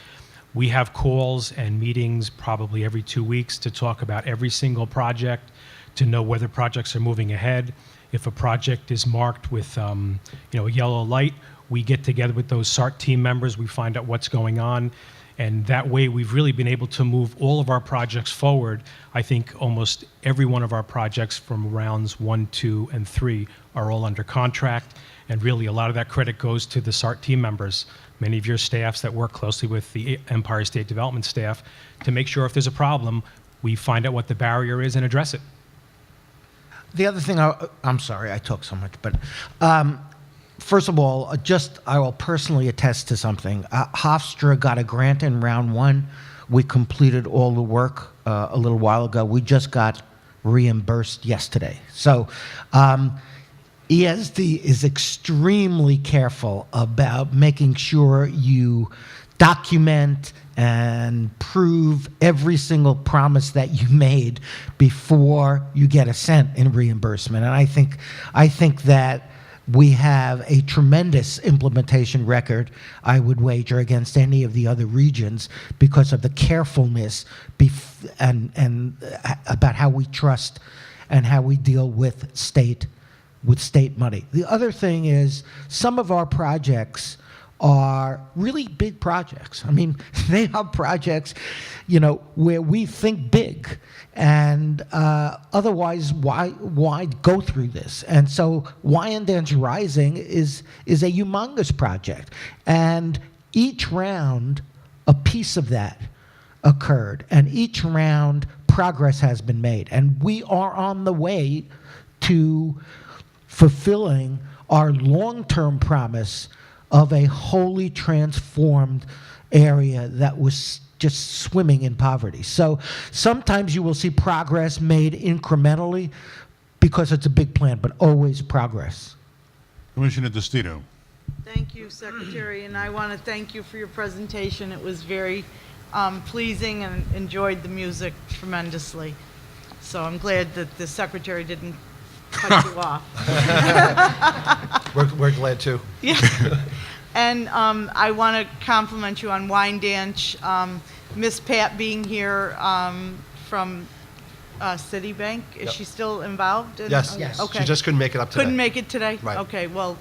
We have calls and meetings probably every 2 weeks to talk about every single project, to know whether projects are moving ahead. If a project is marked with a yellow light, we get together with those SART team members, we find out what's going on, and that way we've really been able to move all of our projects forward. I think almost every one of our projects from rounds 1, 2, and 3 are all under contract, and really a lot of that credit goes to the SART team members, many of your staffs that work closely with the Empire State Development staff to make sure if there's a problem, we find out what the barrier is and address it. The other thing, I'm sorry I talk so much, but first of all, I will personally attest to something. Hofstra got a grant in round 1. We completed all the work a little while ago. We just got reimbursed yesterday. So ESD is extremely careful about making sure you document and prove every single promise that you made before you get a cent in reimbursement. And I think that we have a tremendous implementation record, I would wager, against any of the other regions because of the carefulness and about how we trust and how we deal with state money. The other thing is some of our projects are really big projects. I mean, they are projects, where we think big, and otherwise, why go through this? And so, Wyandanch Rising is a humongous project, and each round, a piece of that occurred, and each round, progress has been made, and we are on the way to fulfilling our long-term promise of a wholly transformed area that was just swimming in poverty. So sometimes you will see progress made incrementally because it's a big plan, but always progress. Commissioner DeStito. Thank you, Secretary, and I want to thank you for your presentation. It was very pleasing and enjoyed the music tremendously. So I'm glad that the Secretary didn't cut you off. We're glad too. Yeah. And I want to compliment you on Wyandanch. Miss Pat being here from Citibank, is she still involved? Yes. Yes. Okay. She just couldn't make it up today. Couldn't make it today? Right. Okay, well,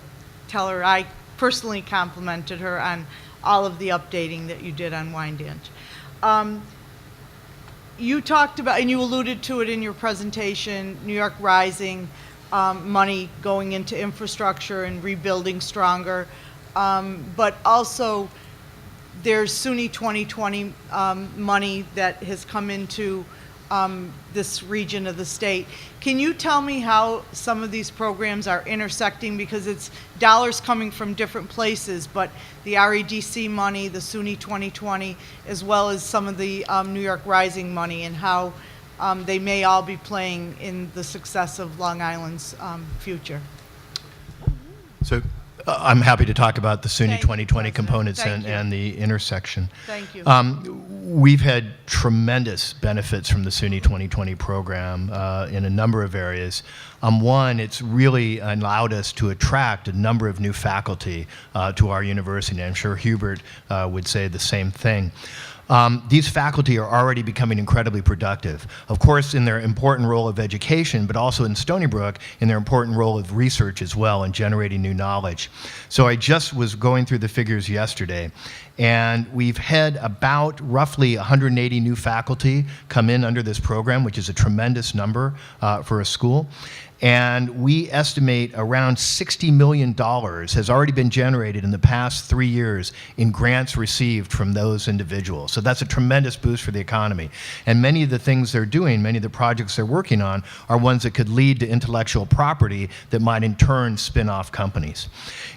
tell her I personally complimented her on all of the updating that you did on Wyandanch. You talked about, and you alluded to it in your presentation, New York Rising, money going into infrastructure and rebuilding stronger. But also, there's SUNY 2020 money that has come into this region of the state. Can you tell me how some of these programs are intersecting? Because it's dollars coming from different places, but the REDC money, the SUNY 2020, as well as some of the New York Rising money, and how they may all be playing in the success of Long Island's future. So I'm happy to talk about the SUNY Thank you, 2020 President. components Thank you. and the intersection. Thank you. We've had tremendous benefits from the SUNY 2020 program in a number of areas. One, it's really allowed us to attract a number of new faculty to our university, and I'm sure Hubert would say the same thing. These faculty are already becoming incredibly productive, of course, in their important role of education, but also in Stony Brook in their important role of research as well and generating new knowledge. So I just was going through the figures yesterday, and we've had about roughly 180 new faculty come in under this program, which is a tremendous number for a school. And we estimate around $60 million has already been generated in the past 3 years in grants received from those individuals. So that's a tremendous boost for the economy. And many of the things they're doing, many of the projects they're working on, are ones that could lead to intellectual property that might in turn spin off companies.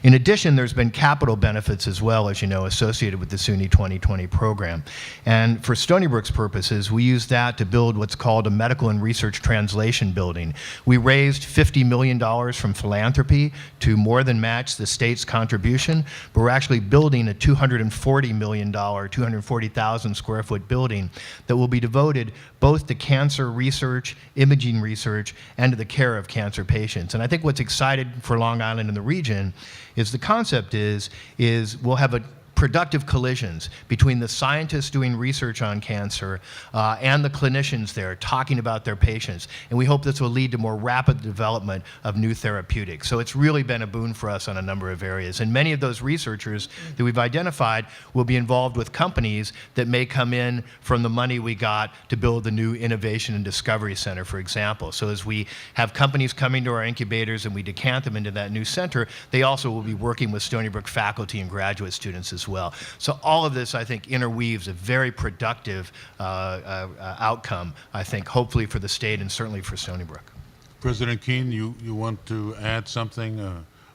In addition, there's been capital benefits as well, as you know, associated with the SUNY 2020 program. And for Stony Brook's purposes, we use that to build what's called a medical and research translation building. We raised $50 million from philanthropy to more than match the state's contribution, but we're actually building a $240 million, 240,000 square foot building that will be devoted both to cancer research, imaging research, and to the care of cancer patients. And I think what's exciting for Long Island and the region is the concept is we'll have a productive collisions between the scientists doing research on cancer and the clinicians there talking about their patients. And we hope this will lead to more rapid development of new therapeutics. So it's really been a boon for us on a number of areas. And many of those researchers that we've identified will be involved with companies that may come in from the money we got to build the new Innovation and Discovery Center, for example. So as we have companies coming to our incubators and we decant them into that new center, they also will be working with Stony Brook faculty and graduate students as well. So all of this, I think, interweaves a very productive outcome, I think, hopefully for the state and certainly for Stony Brook. President Keene, you want to add something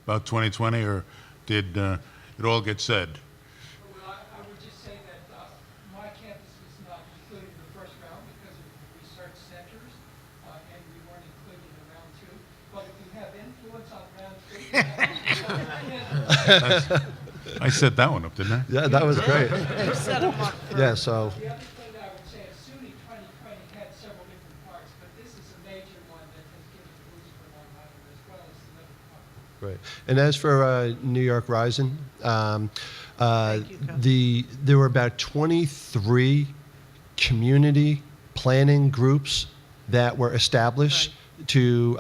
about 2020, or did it all get said? Well, I would just say that my campus was not included in the first round because of research centers, and we weren't included in round 2. But if you have influence on round 3, I set that one up, didn't I? Yeah, that was great. You set 'em up for- Yeah, so the other thing I would say is SUNY 2020 had several different parts, but this is a major one that has given a boost for Long Island as well as the other parts. right. And as for New York Rising, there were about 23 community planning groups that were established to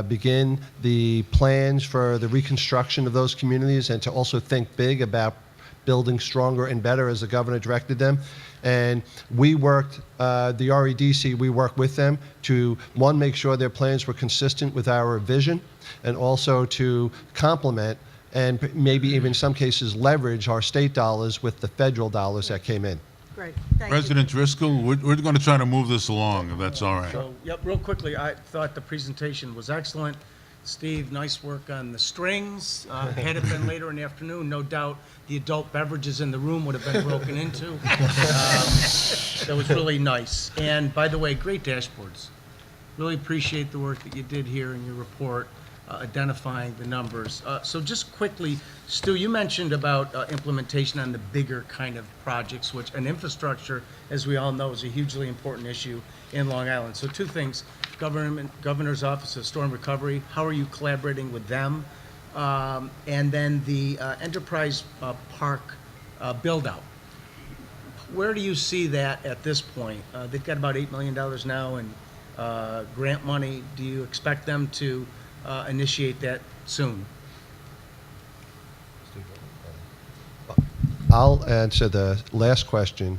begin the plans for the reconstruction of those communities and to also think big about building stronger and better as the governor directed them. And we worked, the REDC, we worked with them to, one, make sure their plans were consistent with our vision, and also to complement and maybe even in some cases leverage our state dollars with the federal dollars that came in. Great. Thank President Driscoll, we're going to try to move this along, if that's all right. So, yep, real quickly, I thought the presentation was excellent. Steve, nice work on the strings. Had it been later in the afternoon, no doubt the adult beverages in the room would have been broken into. That was really nice. And by the way, great dashboards. Really appreciate the work that you did here in your report, identifying the numbers. So just quickly, Stu, you mentioned about implementation on the bigger kind of projects, which an infrastructure, as we all know, is a hugely important issue in Long Island. So two things, Governor's Office of Storm Recovery, how are you collaborating with them? And then the Enterprise Park build-out. Where do you see that at this point? They've got about $8 million now in grant money. Do you expect them to initiate that soon? I'll answer the last question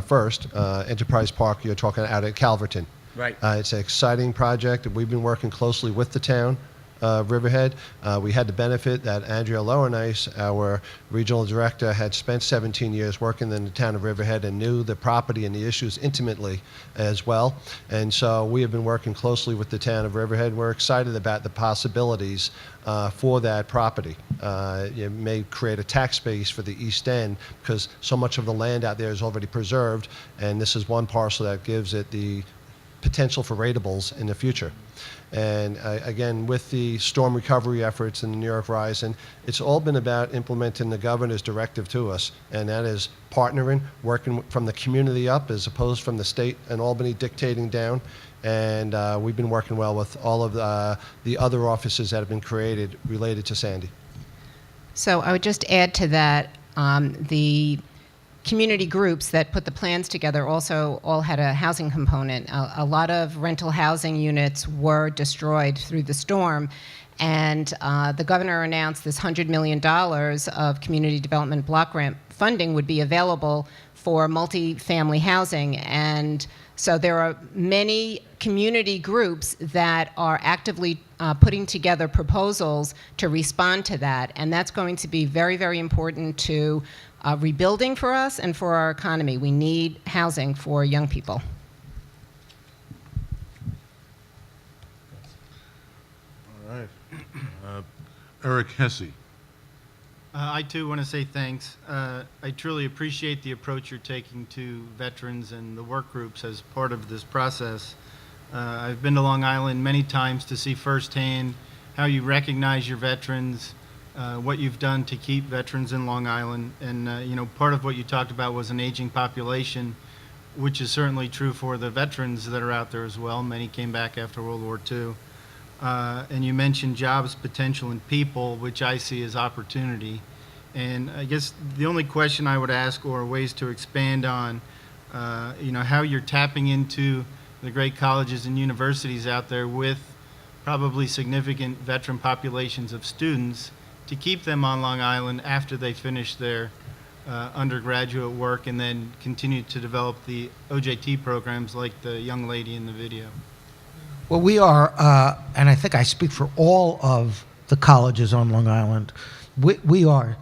first. Enterprise Park, you're talking out at Calverton. Right. It's an exciting project. We've been working closely with the town of Riverhead. We had the benefit that Andrea Lowernice, our regional director, had spent 17 years working in the town of Riverhead and knew the property and the issues intimately as well. And so we have been working closely with the town of Riverhead. We're excited about the possibilities for that property. It may create a tax base for the East End because so much of the land out there is already preserved, and this is one parcel that gives it the potential for ratables in the future. And again, with the storm recovery efforts in the New York Rising, it's all been about implementing the governor's directive to us, and that is partnering, working from the community up as opposed from the state and Albany dictating down. And we've been working well with all of the other offices that have been created related to Sandy. So I would just add to that, the community groups that put the plans together also all had a housing component. A lot of rental housing units were destroyed through the storm, and the governor announced this $100 million of community development block grant funding would be available for multifamily housing. And so there are many community groups that are actively putting together proposals to respond to that, and that's going to be very, very important to rebuilding for us and for our economy. We need housing for young people. All right. Eric Hesse. I too want to say thanks. I truly appreciate the approach you're taking to veterans and the work groups as part of this process. I've been to Long Island many times to see firsthand how you recognize your veterans, what you've done to keep veterans in Long Island. And you know, part of what you talked about was an aging population, which is certainly true for the veterans that are out there as well. Many came back after World War II. And you mentioned jobs, potential, and people, which I see as opportunity. And I guess the only question I would ask, or ways to expand on, how you're tapping into the great colleges and universities out there with probably significant veteran populations of students to keep them on Long Island after they finish their undergraduate work and then continue to develop the OJT programs like the young lady in the video. Well, we are, and I think I speak for all of the colleges on Long Island, we are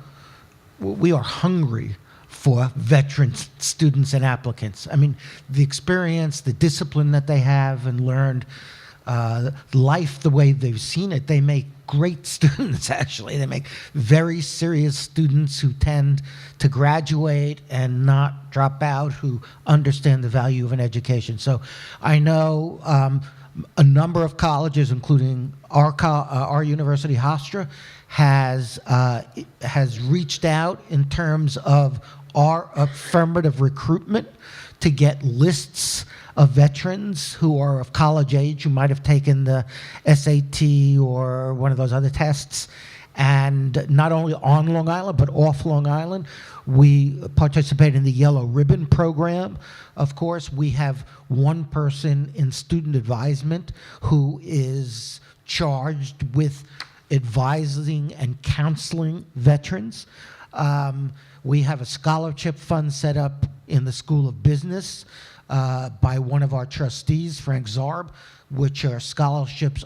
hungry for veteran students and applicants. I mean, the experience, the discipline that they have and learned, life the way they've seen it, they make great students, actually. They make very serious students who tend to graduate and not drop out, who understand the value of an education. So I know a number of colleges, including our university, Hofstra, has reached out in terms of our affirmative recruitment to get lists of veterans who are of college age, who might have taken the SAT or one of those other tests, and not only on Long Island, but off Long Island. We participate in the Yellow Ribbon program. Of course, we have one person in student advisement who is charged with advising and counseling veterans. We have a scholarship fund set up in the School of Business by one of our trustees, Frank Zarb, which are scholarships,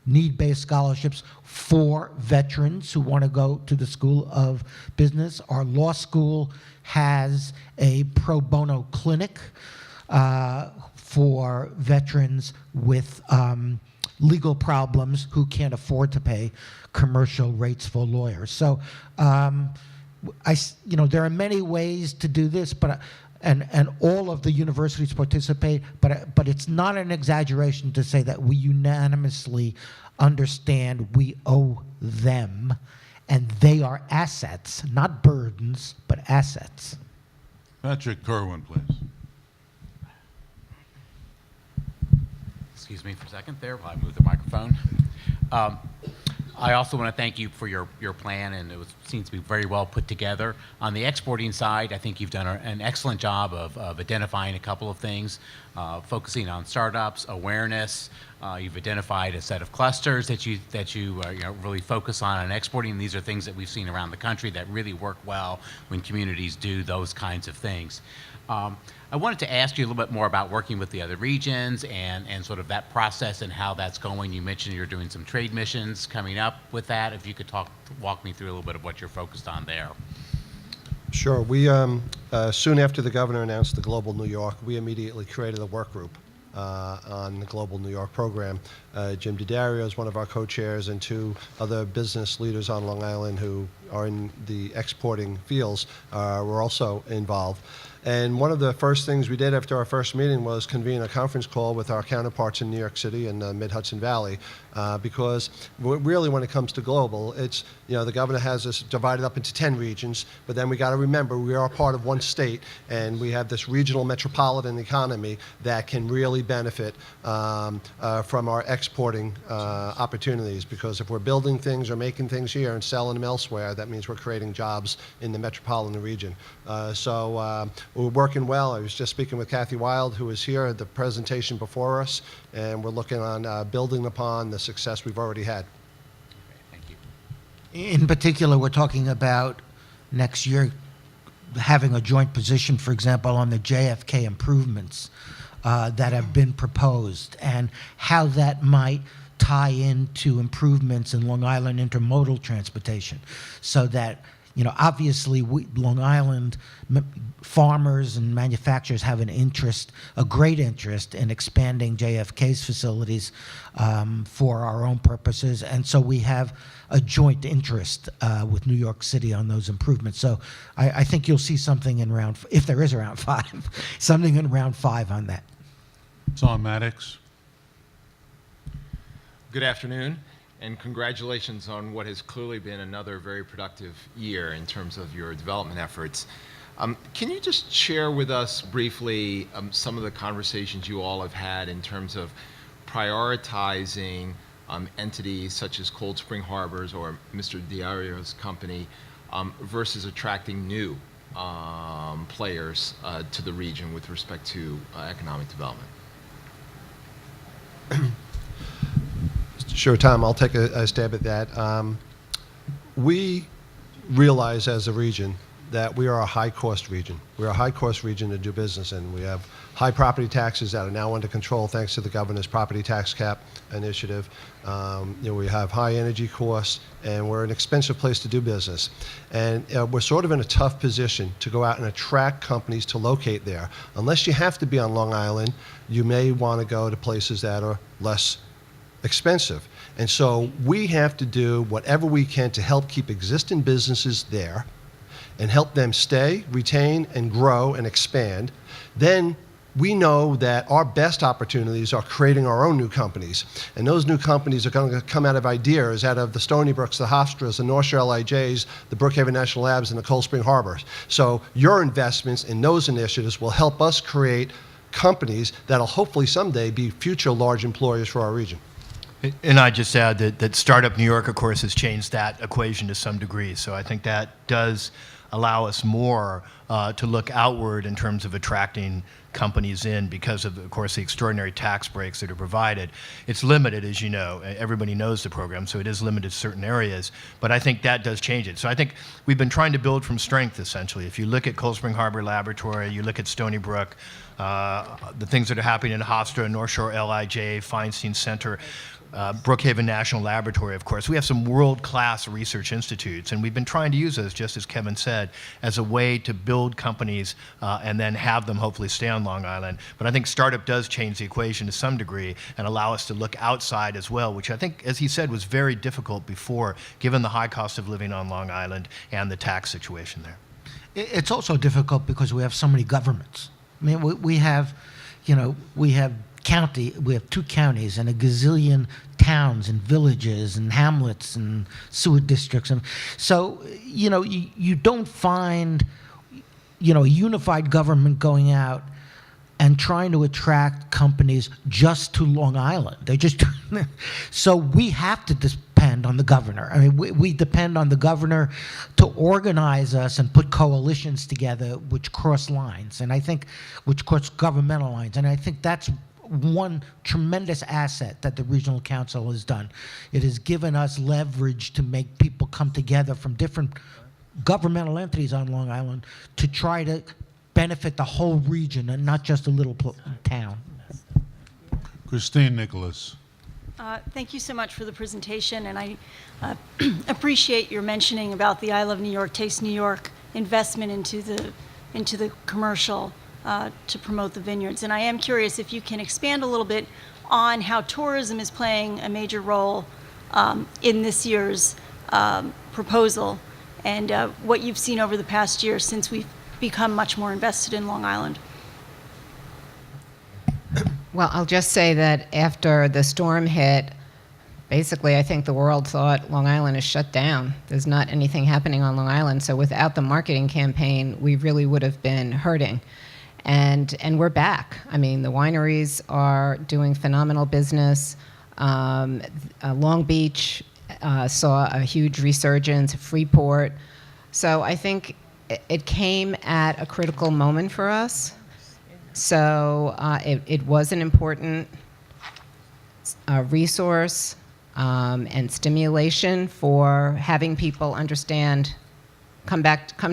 need-based scholarships for veterans who want to go to the School of Business. Our law school has a pro bono clinic for veterans with legal problems who can't afford to pay commercial rates for lawyers. So, there are many ways to do this, but and all of the universities participate, but it's not an exaggeration to say that we unanimously understand we owe them, and they are assets, not burdens, but assets. Patrick Kerwin, please. Excuse me for a second there while I move the microphone. I also want to thank you for your plan, and seems to be very well put together. On the exporting side, I think you've done an excellent job of identifying a couple of things, focusing on startups, awareness. You've identified a set of clusters that you really focus on exporting. These are things that we've seen around the country that really work well when communities do those kinds of things. I wanted to ask you a little bit more about working with the other regions and sort of that process and how that's going. You mentioned you're doing some trade missions coming up with that. If you could walk me through a little bit of what you're focused on there. Sure. We, soon after the governor announced the Global New York, we immediately created a work group on the Global New York program. Jim DiDario is one of our co-chairs, and two other business leaders on Long Island who are in the exporting fields were also involved. And one of the first things we did after our first meeting was convene a conference call with our counterparts in New York City and the Mid-Hudson Valley, because really when it comes to global, it's, the governor has us divided up into 10 regions, but then we got to remember we are part of one state, and we have this regional metropolitan economy that can really benefit from our exporting opportunities, because if we're building things or making things here and selling them elsewhere, that means we're creating jobs in the metropolitan region. So we're working well. I was just speaking with Kathy Wild, who is here at the presentation before us, and we're looking on building upon the success we've already had. Thank you. In particular, we're talking about next year having a joint position, for example, on the JFK improvements that have been proposed and how that might tie into improvements in Long Island intermodal transportation, so that obviously Long Island farmers and manufacturers have a great interest in expanding JFK's facilities for our own purposes, and so we have a joint interest with New York City on those improvements. So I think you'll see something in if there is a round 5, something in round 5 on that. Tom Maddox. Good afternoon, and congratulations on what has clearly been another very productive year in terms of your development efforts. Can you just share with us briefly some of the conversations you all have had in terms of prioritizing entities such as Cold Spring Harbors or Mr. Diario's company versus attracting new players to the region with respect to economic development? Sure, Tom, I'll take a stab at that. We realize as a region that we are a high-cost region. We're a high-cost region to do business in. We have high property taxes that are now under control thanks to the governor's property tax cap initiative. We have high energy costs, and we're an expensive place to do business. And we're sort of in a tough position to go out and attract companies to locate there. Unless you have to be on Long Island, you may want to go to places that are less expensive. And so we have to do whatever we can to help keep existing businesses there and help them stay, retain, and grow and expand. Then we know that our best opportunities are creating our own new companies. And those new companies are going to come out of ideas out of the Stony Brooks, the Hofstras, the North Shore LIJs, the Brookhaven National Labs, and the Cold Spring Harbors. So your investments in those initiatives will help us create companies that'll hopefully someday be future large employers for our region. And I just add that Startup New York, of course, has changed that equation to some degree. So I think that does allow us more to look outward in terms of attracting companies in because of course, the extraordinary tax breaks that are provided. It's limited, as you know. Everybody knows the program, so it is limited to certain areas. But I think that does change it. So I think we've been trying to build from strength, essentially. If you look at Cold Spring Harbor Laboratory, you look at Stony Brook, the things that are happening in Hofstra, North Shore LIJ, Feinstein Center, Brookhaven National Laboratory, of course. We have some world-class research institutes, and we've been trying to use those, just as Kevin said, as a way to build companies and then have them hopefully stay on Long Island. But I think startup does change the equation to some degree and allow us to look outside as well, which I think, as he said, was very difficult before, given the high cost of living on Long Island and the tax situation there. It's also difficult because we have so many governments. I mean, we have two counties and a gazillion towns and villages and hamlets and sewer districts. And so, you don't find, a unified government going out and trying to attract companies just to Long Island. They just, so we have to depend on the governor. I mean, we depend on the governor to organize us and put coalitions together which cross lines, and I think, which cross governmental lines. And I think that's one tremendous asset that the Regional Council has done. It has given us leverage to make people come together from different governmental entities on Long Island to try to benefit the whole region and not just a little town. Christine Nicholas. Thank you so much for the presentation, and I appreciate your mentioning about the I Love New York, Taste New York investment into the commercial to promote the vineyards. And I am curious if you can expand a little bit on how tourism is playing a major role in this year's proposal and what you've seen over the past year since we've become much more invested in Long Island. Well, I'll just say that after the storm hit, basically I think the world thought Long Island is shut down. There's not anything happening on Long Island. So without the marketing campaign, we really would have been hurting. And we're back. I mean, the wineries are doing phenomenal business. Long Beach saw a huge resurgence, Freeport. So I think it came at a critical moment for us. So it was an important resource and stimulation for having people understand, come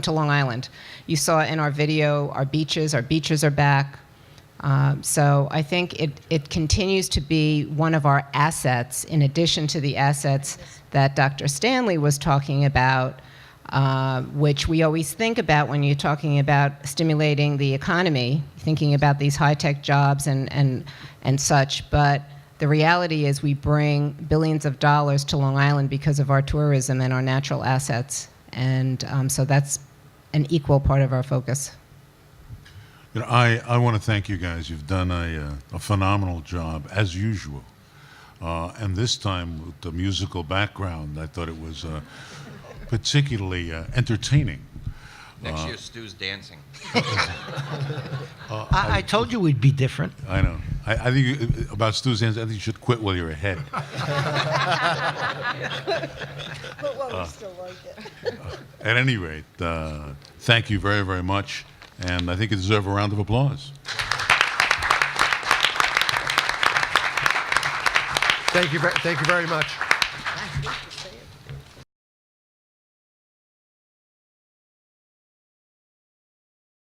to Long Island. You saw in our video, our beaches are back. So I think it continues to be one of our assets, in addition to the assets that Dr. Stanley was talking about, which we always think about when you're talking about stimulating the economy, thinking about these high-tech jobs and such. But the reality is we bring billions of dollars to Long Island because of our tourism and our natural assets. And so that's an equal part of our focus. I want to thank you guys. You've done a phenomenal job, as usual. And this time, with the musical background, I thought it was particularly entertaining. Next year, Stu's dancing. I told you we'd be different. I know. I think about Stu's hands, I think you should quit while you're ahead. But well, we still like it. At any rate, thank you very, very much, and I think you deserve a round of applause. Thank you very much.